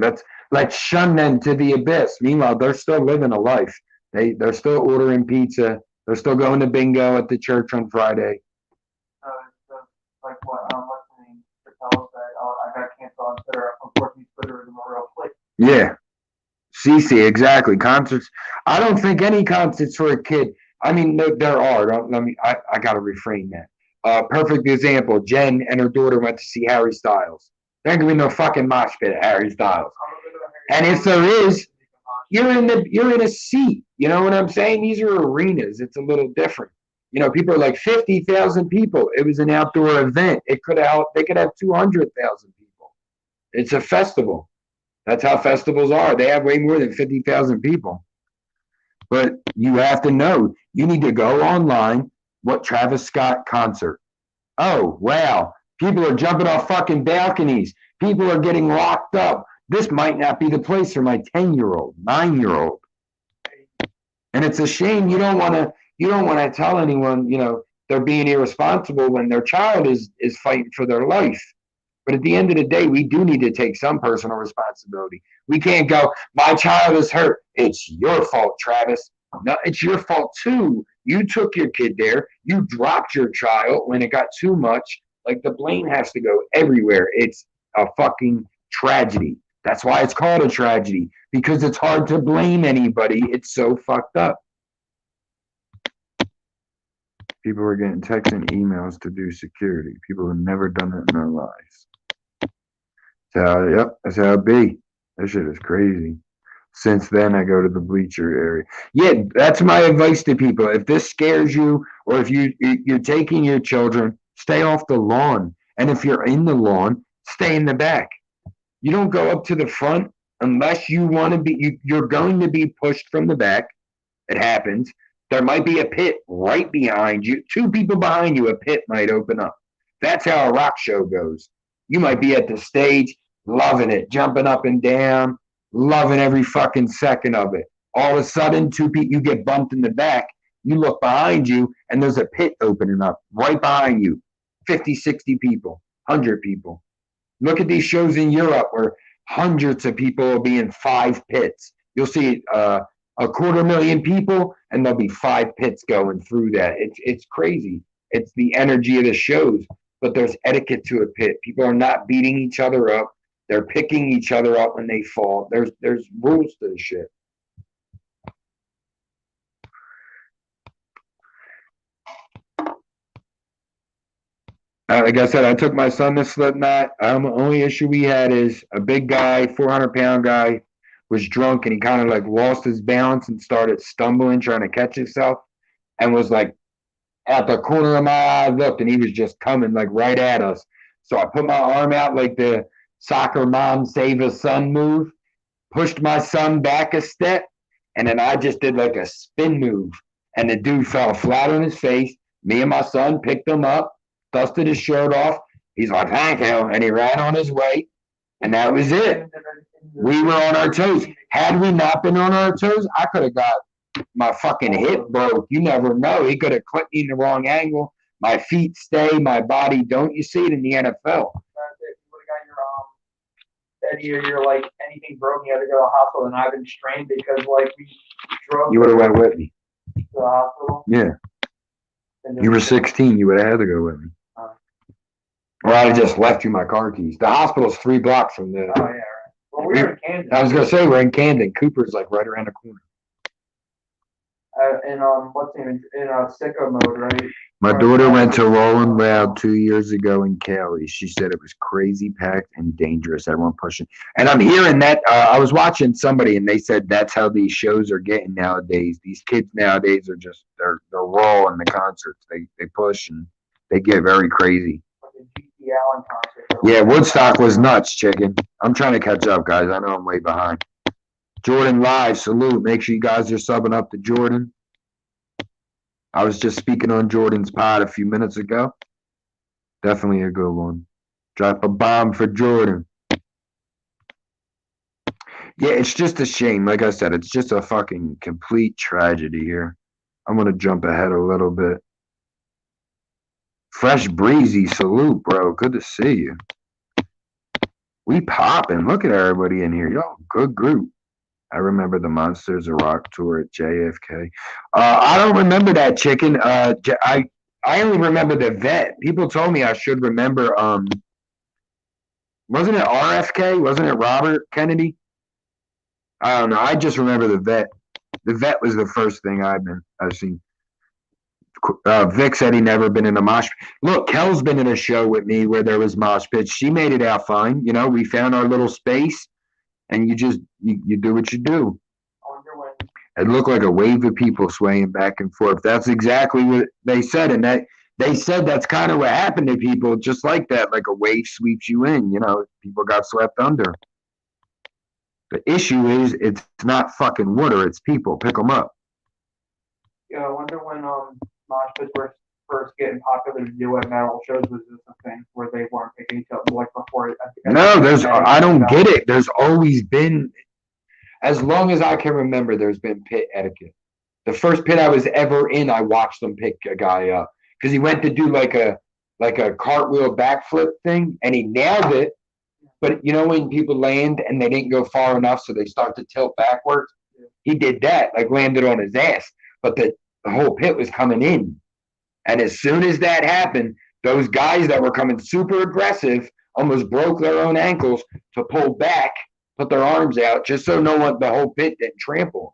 Let's shun them to the abyss. Meanwhile, they're still living a life. They're still ordering pizza. They're still going to bingo at the church on Friday. Like what listening to tell said, I got canceled on Twitter. Unfortunately, Twitter isn't a real place. Yeah. CC, exactly. Concerts. I don't think any concerts for a kid. I mean, there are. I got to refrain that. Perfect example. Jen and her daughter went to see Harry Styles. There ain't gonna be no fucking mosh pit at Harry Styles. And if there is, you're in a seat. You know what I'm saying? These are arenas. It's a little different. People are like 50,000 people. It was an outdoor event. They could have 200,000 people. It's a festival. That's how festivals are. They have way more than 50,000 people. But you have to know. You need to go online. What Travis Scott concert? Oh, wow. People are jumping off fucking balconies. People are getting locked up. This might not be the place for my 10-year-old, 9-year-old. And it's a shame. You don't want to tell anyone, they're being irresponsible when their child is fighting for their life. But at the end of the day, we do need to take some personal responsibility. We can't go, my child is hurt. It's your fault, Travis. No, it's your fault too. You took your kid there. You dropped your child when it got too much. Like, the blame has to go everywhere. It's a fucking tragedy. That's why it's called a tragedy, because it's hard to blame anybody. It's so fucked up. People are getting texts and emails to do security. People have never done it in their lives. That's how it be. That shit is crazy. Since then, I go to the bleacher area. Yeah, that's my advice to people. If this scares you, or if you're taking your children, stay off the lawn. And if you're in the lawn, stay in the back. You don't go up to the front unless you want to be. You're going to be pushed from the back. It happens. There might be a pit right behind you. 2 people behind you, a pit might open up. That's how a rock show goes. You might be at the stage, loving it, jumping up and down, loving every fucking second of it. All of a sudden, 2 people, you get bumped in the back. You look behind you, and there's a pit opening up right behind you. 50, 60 people, 100 people. Look at these shows in Europe where hundreds of people will be in 5 pits. You'll see a 250,000 people, and there'll be 5 pits going through that. It's crazy. It's the energy of the shows, but there's etiquette to a pit. People are not beating each other up. They're picking each other up when they fall. There's rules to the shit. Like I said, I took my son to Slipknot. The only issue we had is a big guy, 400-pound guy, was drunk and he kind of like lost his balance and started stumbling, trying to catch himself, and was like at the corner of my eye, I looked and he was just coming like right at us. So I put my arm out like the soccer mom save a son move, pushed my son back a step, and then I just did like a spin move. And the dude fell flat on his face. Me and my son picked him up, dusted his shirt off. He's like, thank you. And he ran on his way. And that was it. We were on our toes. Had we not been on our toes, I could have got my fucking hip broke. You never know. He could have clipped me in the wrong angle. My feet stay, my body don't. You see it in the NFL. That's it. You would have got your Eddie or your like anything broken, you had to go to the hospital, and I've been strained because like we drove. You would have went with me. To the hospital. Yeah. You were 16. You would have had to go with me. Or I'd have just left you my car keys. The hospital's 3 blocks from there. Oh, yeah, right. Well, we were in Camden. I was going to say, we're in Camden. Cooper's like right around the corner. In what's the name? In sicko mode, right? My daughter went to Rolling Loud 2 years ago in Cali. She said it was crazy packed and dangerous. Everyone pushing. And I'm hearing that. I was watching somebody and they said that's how these shows are getting nowadays. These kids nowadays are just, they're raw in the concerts. They push and they get very crazy. Like a G.T. Allen concert. Yeah, Woodstock was nuts, chicken. I'm trying to catch up, guys. I know I'm way behind. Jordan Live, salute. Make sure you guys are subbing up to Jordan. I was just speaking on Jordan's pod a few minutes ago. Definitely a good one. Drop a bomb for Jordan. Yeah, it's just a shame. Like I said, it's just a fucking complete tragedy here. I'm going to jump ahead a little bit. Fresh Breezy, salute, bro. Good to see you. We popping. Look at everybody in here. Y'all, good group. I remember the Monsters of Rock tour at JFK. I don't remember that, chicken. I only remember the vet. People told me I should remember. Wasn't it RFK? Wasn't it Robert Kennedy? I don't know. I just remember the vet. The vet was the first thing I've seen. Vic said he never been in a mosh pit. Look, Kel's been in a show with me where there was mosh pits. She made it out fine. You know, we found our little space. And you just, you do what you do. It looked like a wave of people swaying back and forth. That's exactly what they said. And that they said that's kind of what happened to people, just like that, like a wave sweeps you in. You know, people got swept under. The issue is it's not fucking water, it's people. Pick them up. Yeah, I wonder when mosh pits were first getting popular to do at metal shows. Was this a thing where they weren't picking each other like before? No, I don't get it. There's always been, as long as I can remember, there's been pit etiquette. The first pit I was ever in, I watched them pick a guy up because he went to do like a cartwheel backflip thing and he nailed it. But you know when people land and they didn't go far enough, so they start to tilt backwards. He did that, like landed on his ass, but the whole pit was coming in. And as soon as that happened, those guys that were coming super aggressive almost broke their own ankles to pull back, put their arms out, just so the whole pit didn't trample him.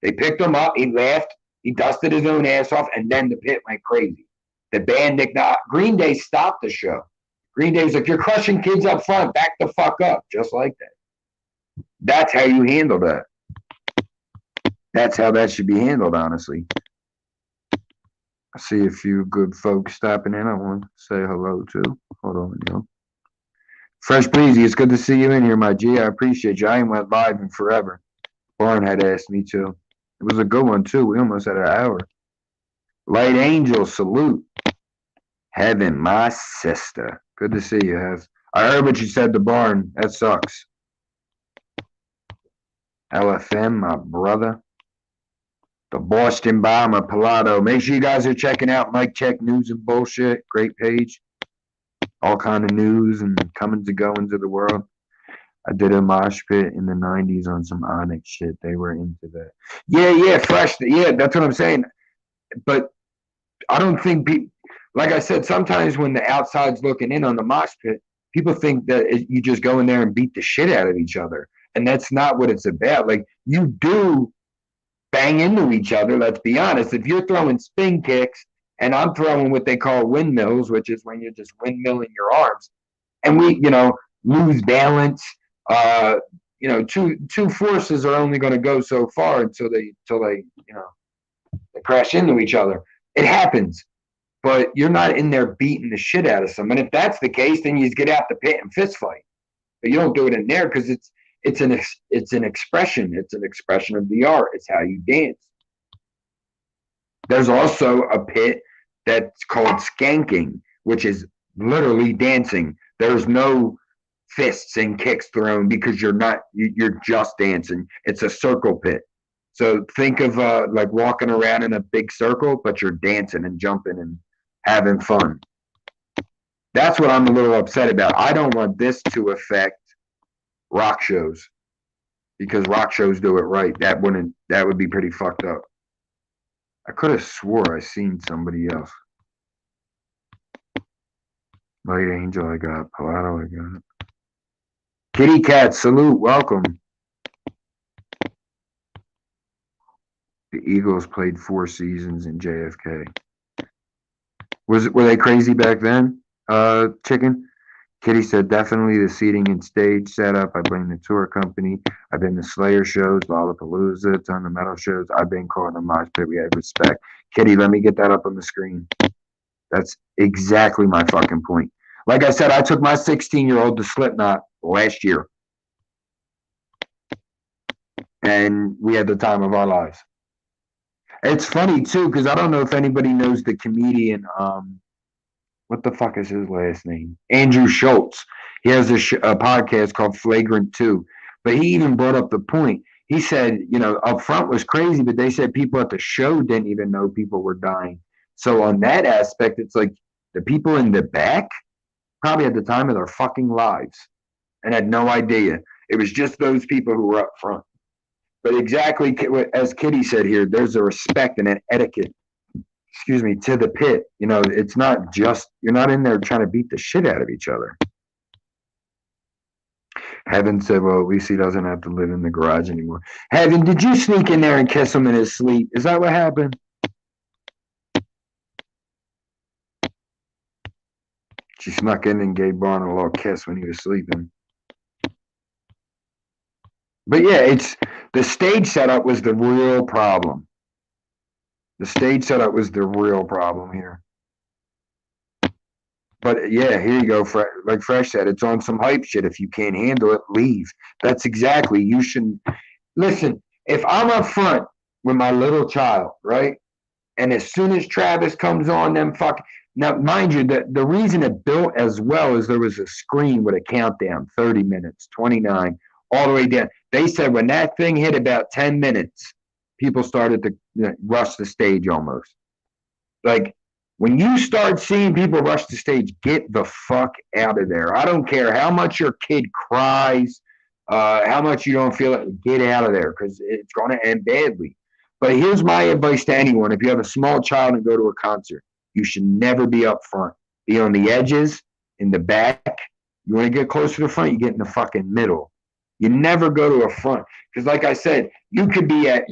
They picked him up, he laughed, he dusted his own ass off, and then the pit went crazy. The band, Green Day stopped the show. Green Day's like, you're crushing kids up front, back the fuck up, just like that. That's how you handle that. That's how that should be handled, honestly. I see a few good folks stopping in. I want to say hello to. Hold on, yo. Fresh Breezy, it's good to see you in here, my G. I appreciate you. I ain't went live in forever. Barn had asked me to. It was a good one, too. We almost had an hour. Light Angel, salute. Heaven, my sister. Good to see you, Hev. I heard what you said, the barn. That sucks. LFM, my brother. The Boston Bomber, Pilato. Make sure you guys are checking out Mike Check News and Bullshit. Great page. All kind of news and comings and goings of the world. I did a mosh pit in the 90s on some Onyx shit. They were into that. Yeah, fresh. Yeah, that's what I'm saying. But I don't think like I said, sometimes when the outside's looking in on the mosh pit, people think that you just go in there and beat the shit out of each other. And that's not what it's about. Like, you do bang into each other, let's be honest. If you're throwing spin kicks and I'm throwing what they call windmills, which is when you're just windmilling your arms, and we, lose balance, two forces are only going to go so far until they they crash into each other. It happens, but you're not in there beating the shit out of someone. If that's the case, then you just get out the pit and fist fight. But you don't do it in there because it's an expression. It's an expression of the art. It's how you dance. There's also a pit that's called skanking, which is literally dancing. There's no fists and kicks thrown because you're just dancing. It's a circle pit. So think of like walking around in a big circle, but you're dancing and jumping and having fun. That's what I'm a little upset about. I don't want this to affect rock shows because rock shows do it right. That would be pretty fucked up. I could have swore I seen somebody else. Light Angel, I got. Pilato, I got. Kitty Cat, salute, welcome. The Eagles played 4 seasons in JFK. Were they crazy back then? Chicken? Kitty said, definitely the seating and stage setup. I blame the tour company. I've been to Slayer shows, Lollapalooza, ton of metal shows. I've been caught in a mosh pit. We had respect. Kitty, let me get that up on the screen. That's exactly my fucking point. Like I said, I took my 16-year-old to Slipknot last year. And we had the time of our lives. It's funny, too, because I don't know if anybody knows the comedian, what the fuck is his last name? Andrew Schultz. He has a podcast called Flagrant 2. But he even brought up the point. He said, up front was crazy, but they said people at the show didn't even know people were dying. So on that aspect, it's like the people in the back probably at the time of their fucking lives and had no idea. It was just those people who were up front. But exactly as Kitty said here, there's a respect and an etiquette, to the pit. It's not just, you're not in there trying to beat the shit out of each other. Heaven said, well, at least he doesn't have to live in the garage anymore. Heaven, did you sneak in there and kiss him in his sleep? Is that what happened? She snuck in and gave Barn a little kiss when he was sleeping. But yeah, the stage setup was the real problem. The stage setup was the real problem here. But yeah, here you go. Like Fresh said, it's on some hype shit. If you can't handle it, leave. That's exactly. You shouldn't. Listen, if I'm up front with my little child, right? And as soon as Travis comes on, now, mind you, the reason it built as well is there was a screen with a countdown, 30 minutes, 29, all the way down. They said when that thing hit about 10 minutes, people started to rush the stage almost. Like, when you start seeing people rush the stage, get the fuck out of there. I don't care how much your kid cries, how much you don't feel it, get out of there because it's going to end badly. But here's my advice to anyone. If you have a small child and go to a concert, you should never be up front. Be on the edges, in the back. You want to get closer to the front, you get in the fucking middle. You never go to a front. Because like I said, you could be at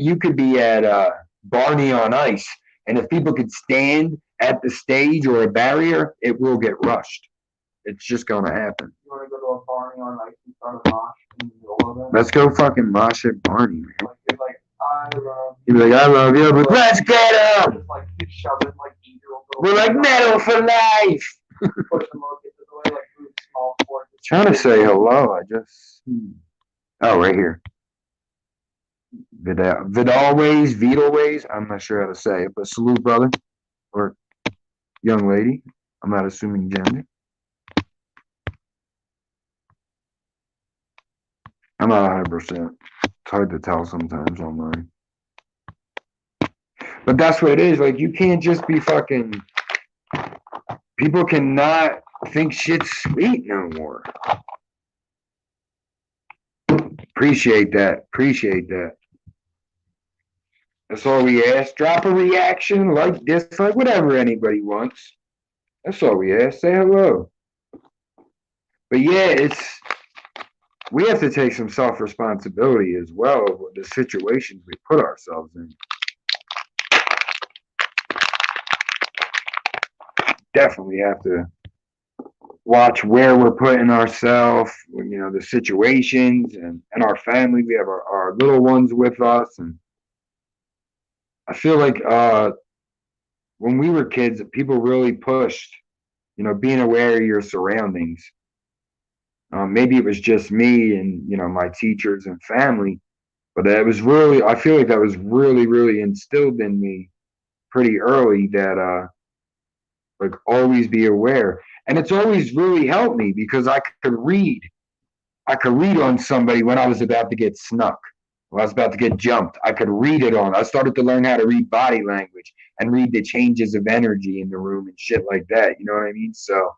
Barney on Ice, and if people could stand at the stage or a barrier, it will get rushed. It's just going to happen. You want to go to a Barney on Ice and start a mosh in the middle of it? Let's go fucking mosh at Barney, man. Like, I love you. You'd be like, I love you, but let's get up! Just like keep shoving like 8-year-old girls. We're like metal for life! Push them up into the way, like really small sports. Trying to say hello, I just... Oh, right here. Vidalways. I'm not sure how to say it, but salute, brother or young lady. I'm not assuming gender. I'm not 100%. It's hard to tell sometimes online. But that's what it is. Like, you can't just be fucking. People cannot think shit's sweet no more. Appreciate that. Appreciate that. That's all we ask. Drop a reaction, like, dislike, whatever anybody wants. That's all we ask. Say hello. But yeah, we have to take some self-responsibility as well with the situations we put ourselves in. Definitely have to watch where we're putting ourselves, the situations and our family. We have our little ones with us. And I feel like when we were kids, people really pushed, being aware of your surroundings. Maybe it was just me and, my teachers and family, but I feel like that was really, really instilled in me pretty early that, like, always be aware. And it's always really helped me because I could read. I could read on somebody when I was about to get snuck, when I was about to get jumped. I could read it on. I started to learn how to read body language and read the changes of energy in the room and shit like that. You know what I mean? So,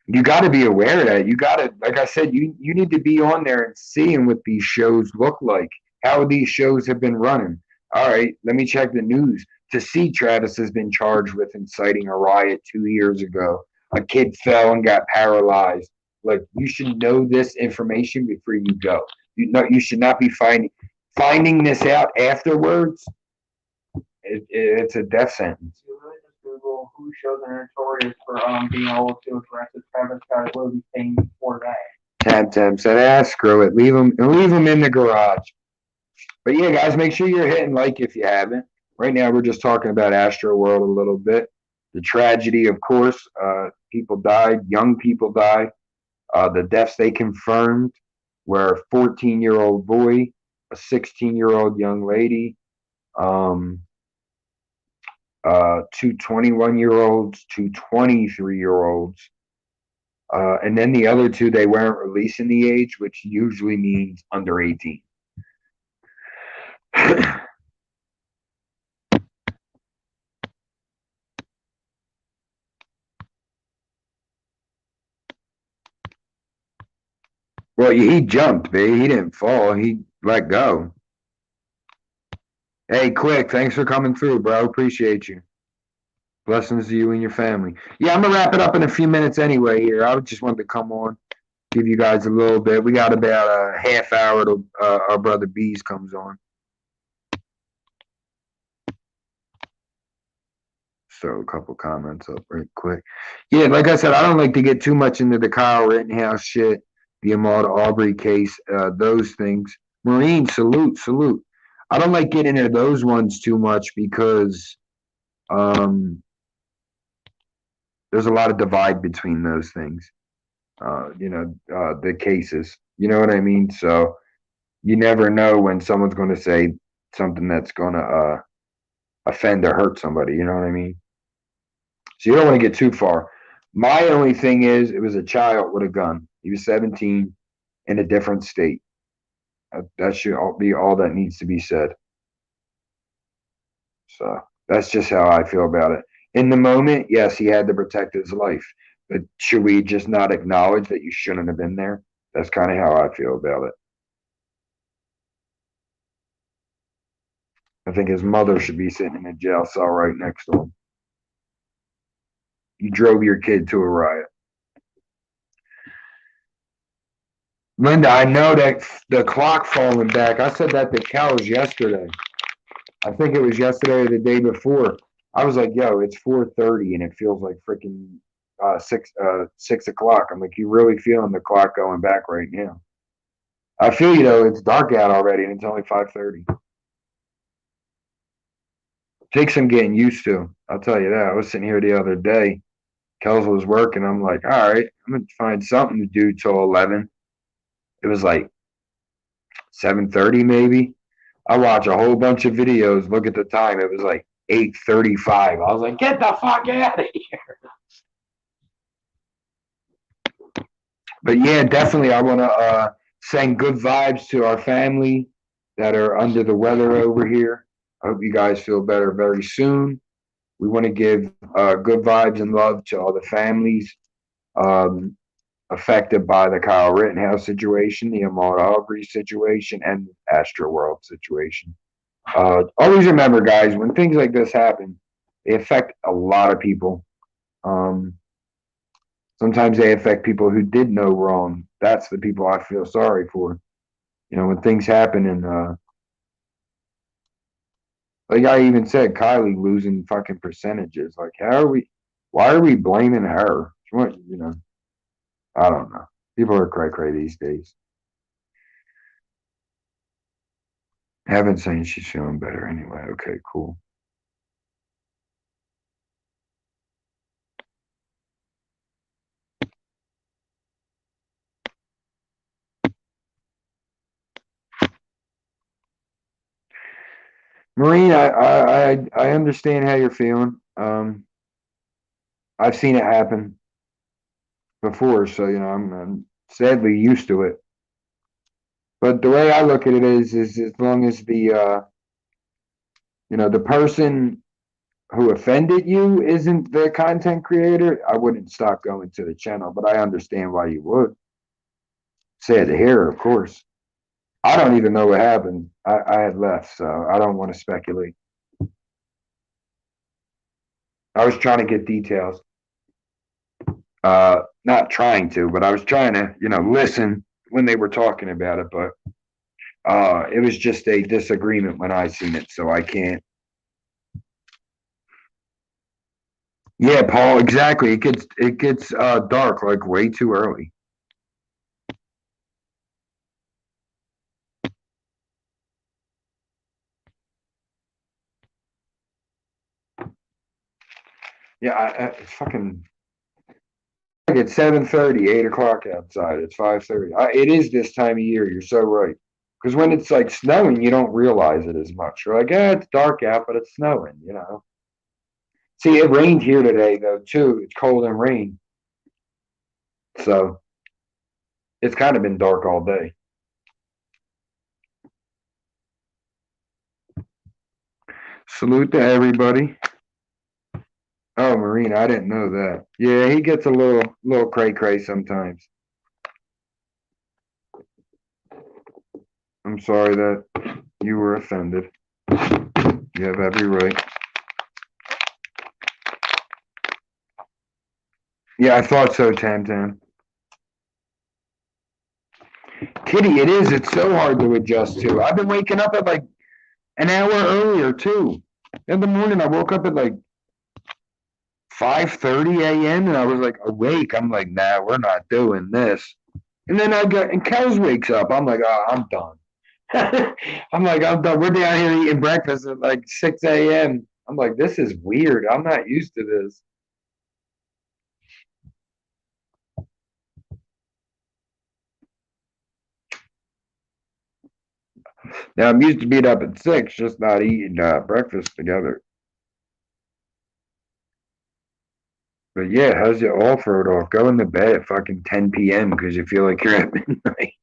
you got to be aware of that. You got to, like I said, you need to be on there and seeing what these shows look like, how these shows have been running. All right, let me check the news to see Travis has been charged with inciting a riot 2 years ago. A kid fell and got paralyzed. Like, you should know this information before you go. You should not be finding this out afterwards. It's a death sentence. You really just Google who shows are notorious for being able to aggressive. Travis Scott will be paying for that. Tab said, screw it. Leave them in the garage. But yeah, guys, make sure you're hitting like if you haven't. Right now, we're just talking about Astro World a little bit. The tragedy, of course, people died, young people died. The deaths they confirmed were a 14-year-old boy, a 16-year-old young lady, two 21-year-olds, two 23-year-olds. And then the other two, they weren't releasing the age, which usually means under 18. Well, he jumped, babe. He didn't fall. He let go. Hey, Quick, thanks for coming through, bro. Appreciate you. Blessings to you and your family. Yeah, I'm going to wrap it up in a few minutes anyway here. I just wanted to come on, give you guys a little bit. We got about a half hour till our brother Bees comes on. So a couple comments up right quick. Yeah, like I said, I don't like to get too much into the Kyle Rittenhouse shit, the Ahmaud Arbery case, those things. Marine, salute. I don't like getting into those ones too much because there's a lot of divide between those things. The cases. You know what I mean? So you never know when someone's going to say something that's going to offend or hurt somebody. You know what I mean? So you don't want to get too far. My only thing is, it was a child with a gun. He was 17 in a different state. That should be all that needs to be said. So that's just how I feel about it. In the moment, yes, he had to protect his life. But should we just not acknowledge that you shouldn't have been there? That's kind of how I feel about it. I think his mother should be sitting in a jail cell right next to him. You drove your kid to a riot. Linda, I know that the clock falling back. I said that to Kels yesterday. I think it was yesterday or the day before. I was like, yo, it's 4:30 and it feels like freaking 6 o'clock. I'm like, you really feeling the clock going back right now? I feel you though. It's dark out already and it's only 5:30. Takes some getting used to. I'll tell you that. I was sitting here the other day. Kels was working. I'm like, all right, I'm gonna find something to do till 11. It was like 7:30 maybe. I watch a whole bunch of videos. Look at the time. It was like 8:35. I was like, get the fuck out of here. But yeah, definitely, I want to send good vibes to our family that are under the weather over here. I hope you guys feel better very soon. We want to give good vibes and love to all the families um, affected by the Kyle Rittenhouse situation, the Ahmaud Arbery situation, and the Astro World situation. Always remember, guys, when things like this happen, they affect a lot of people. Um, Sometimes they affect people who did no wrong. That's the people I feel sorry for. When things happen and like I even said, Kylie losing fucking percentages. Like, why are we blaming her? I don't know. People are cray cray these days. Haven't saying she's feeling better anyway. Okay, cool. Marine, I understand how you're feeling. I've seen it happen before, so I'm sadly used to it. But the way I look at it is as long as the person who offended you isn't the content creator, I wouldn't stop going to the channel. But I understand why you would. Sad to hear, of course. I don't even know what happened. I had left, so I don't want to speculate. I was trying to get details. Not trying to, but I was trying to, listen when they were talking about it. But it was just a disagreement when I seen it, so I can't. Yeah, Paul, exactly. It gets dark like way too early. Yeah, it's fucking like it's 7:30, 8 o'clock outside. It's 5:30. It is this time of year. You're so right. Because when it's like snowing, you don't realize it as much. You're like, it's dark out, but it's snowing. See, it rained here today though too. It's cold and rain, so it's kind of been dark all day. Salute to everybody. Oh, Marina, I didn't know that. Yeah, he gets a little cray cray sometimes. I'm sorry that you were offended. You have every right. Yeah, I thought so, Tam Tam. Kitty, it is. It's so hard to adjust to. I've been waking up at like an hour earlier too. In the morning, I woke up at like 5:30 a.m. and I was like awake. I'm like, nah, we're not doing this. And then and Kels wakes up. I'm like, oh, I'm done. I'm like, I'm done. We're down here eating breakfast at like 6 a.m. I'm like, this is weird. I'm not used to this. Now I'm used to being up at 6, just not eating breakfast together. But yeah, how's your all throw it off? Go into bed at fucking 10 p.m. because you feel like you're at midnight.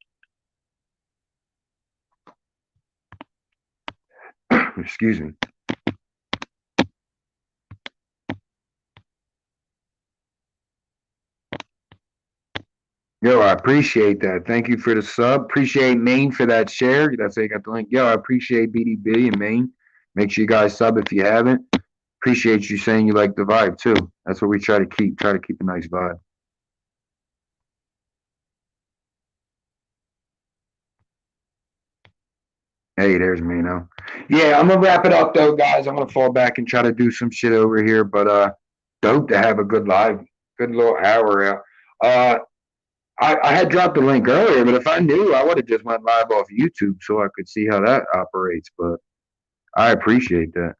Excuse me. Yo, I appreciate that. Thank you for the sub. Appreciate Maine for that share. That's how you got the link. Yo, I appreciate BDB and Maine. Make sure you guys sub if you haven't. Appreciate you saying you like the vibe too. That's what we try to keep. Try to keep a nice vibe. Hey, there's me now. Yeah, I'm gonna wrap it up though, guys. I'm gonna fall back and try to do some shit over here. But dope to have a good live, good little hour out. Uh, I had dropped the link earlier, but if I knew, I would have just went live off YouTube so I could see how that operates. But I appreciate that.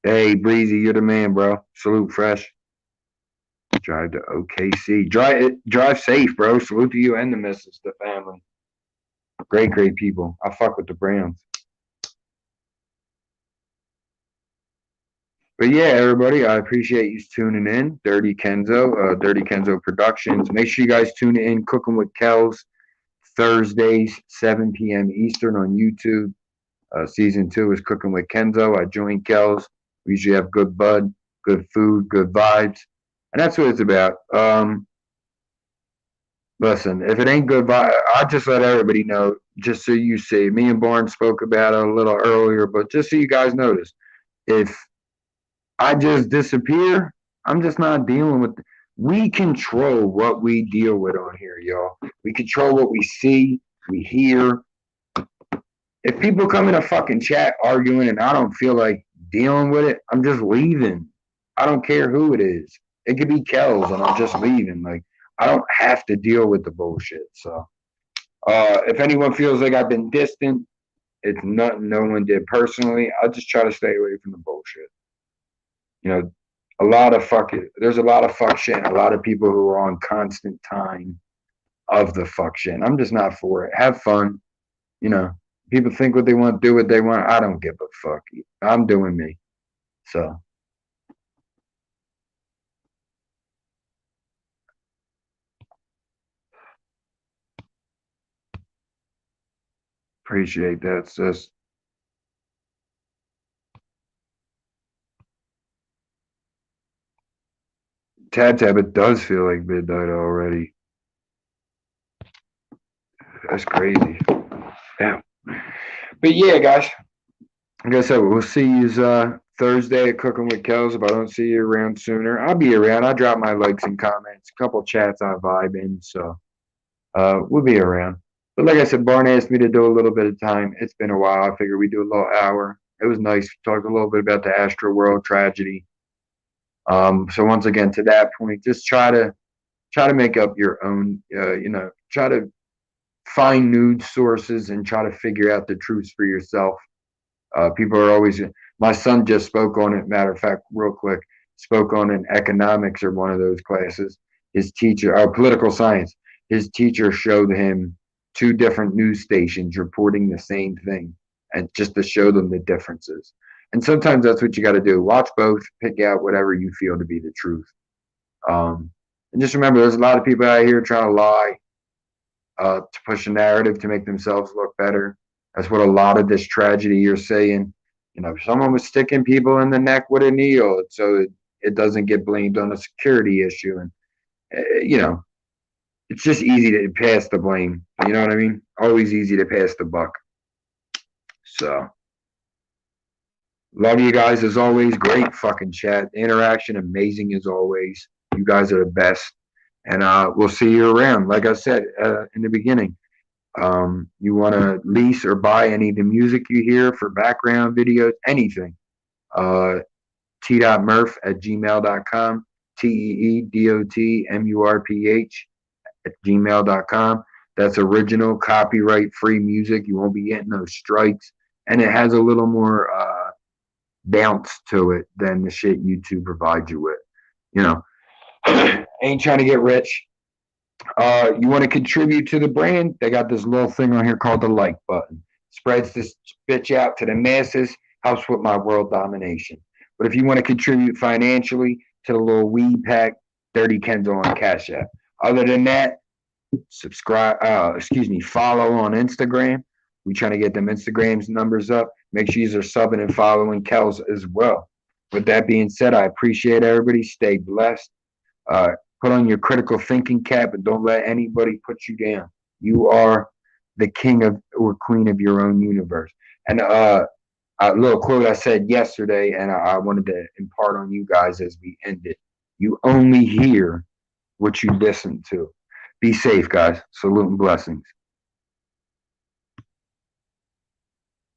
Hey, Breezy, you're the man, bro. Salute, fresh. Drive to OKC. Drive safe, bro. Salute to you and the missus, the family. Great, great people. I fuck with the Browns. But yeah, everybody, I appreciate you tuning in. Dirty Kenzo, Dirty Kenzo Productions. Make sure you guys tune in. Cooking with Kels, Thursdays, 7 p.m. Eastern on YouTube. Season 2 is Cooking with Kenzo. I joined Kels. We usually have good bud, good food, good vibes. And that's what it's about. Listen, if it ain't good vibe, I'll just let everybody know, just so you see. Me and Barnes spoke about it a little earlier, but just so you guys notice, if I just disappear, I'm just not dealing with. We control what we deal with on here, y'all. We control what we see, we hear. If people come in a fucking chat arguing and I don't feel like dealing with it, I'm just leaving. I don't care who it is. It could be Kells and I'm just leaving. Like, I don't have to deal with the bullshit. So, if anyone feels like I've been distant, it's nothing no one did personally. I'll just try to stay away from the bullshit. You know, there's a lot of fuck shit and a lot of people who are on constant time of the fuck shit. And I'm just not for it. Have fun. You know, people think what they want, do what they want. I don't give a fuck. I'm doing me. So. Appreciate that, sis. Tab Tab, it does feel like midnight already. That's crazy. Yeah. But yeah, guys. Like I said, we'll see you Thursday at Cooking with Kels. If I don't see you around sooner, I'll be around. I drop my likes and comments. A couple chats I vibe in, so we'll be around. But like I said, Barn asked me to do a little bit of time. It's been a while. I figured we'd do a little hour. It was nice. Talk a little bit about the Astro World tragedy. So once again, to that point, just try to make up your own. Try to find news sources and try to figure out the truths for yourself. People are always. My son just spoke on it. Matter of fact, real quick, spoke on it in economics or one of those classes. His teacher, political science. His teacher showed him two different news stations reporting the same thing, and just to show them the differences. And sometimes that's what you got to do. Watch both, pick out whatever you feel to be the truth. And just remember, there's a lot of people out here trying to lie, to push a narrative to make themselves look better. That's what a lot of this tragedy you're saying. You know, someone was sticking people in the neck with a needle so it doesn't get blamed on a security issue. And, it's just easy to pass the blame. You know what I mean? Always easy to pass the buck. So, love you guys as always. Great fucking chat. Interaction amazing as always. You guys are the best. And we'll see you around. Like I said in the beginning, you want to lease or buy any of the music you hear for background videos, anything, t.murph@gmail.com, teedotmurph@gmail.com. That's original, copyright-free music. You won't be getting those strikes. And it has a little more bounce to it than the shit YouTube provides you with. You know, ain't trying to get rich. You want to contribute to the brand? They got this little thing on here called the like button. Spreads this bitch out to the masses, helps with my world domination. But if you want to contribute financially to the little weed pack, Dirty Kenzo on Cash App. Other than that, follow on Instagram. We trying to get them Instagrams numbers up. Make sure you're subbing and following Kels as well. With that being said, I appreciate everybody. Stay blessed. Put on your critical thinking cap and don't let anybody put you down. You are the king of or queen of your own universe. And a little quote I said yesterday, and I wanted to impart on you guys as we end it. You only hear what you listen to. Be safe, guys. Salute and blessings.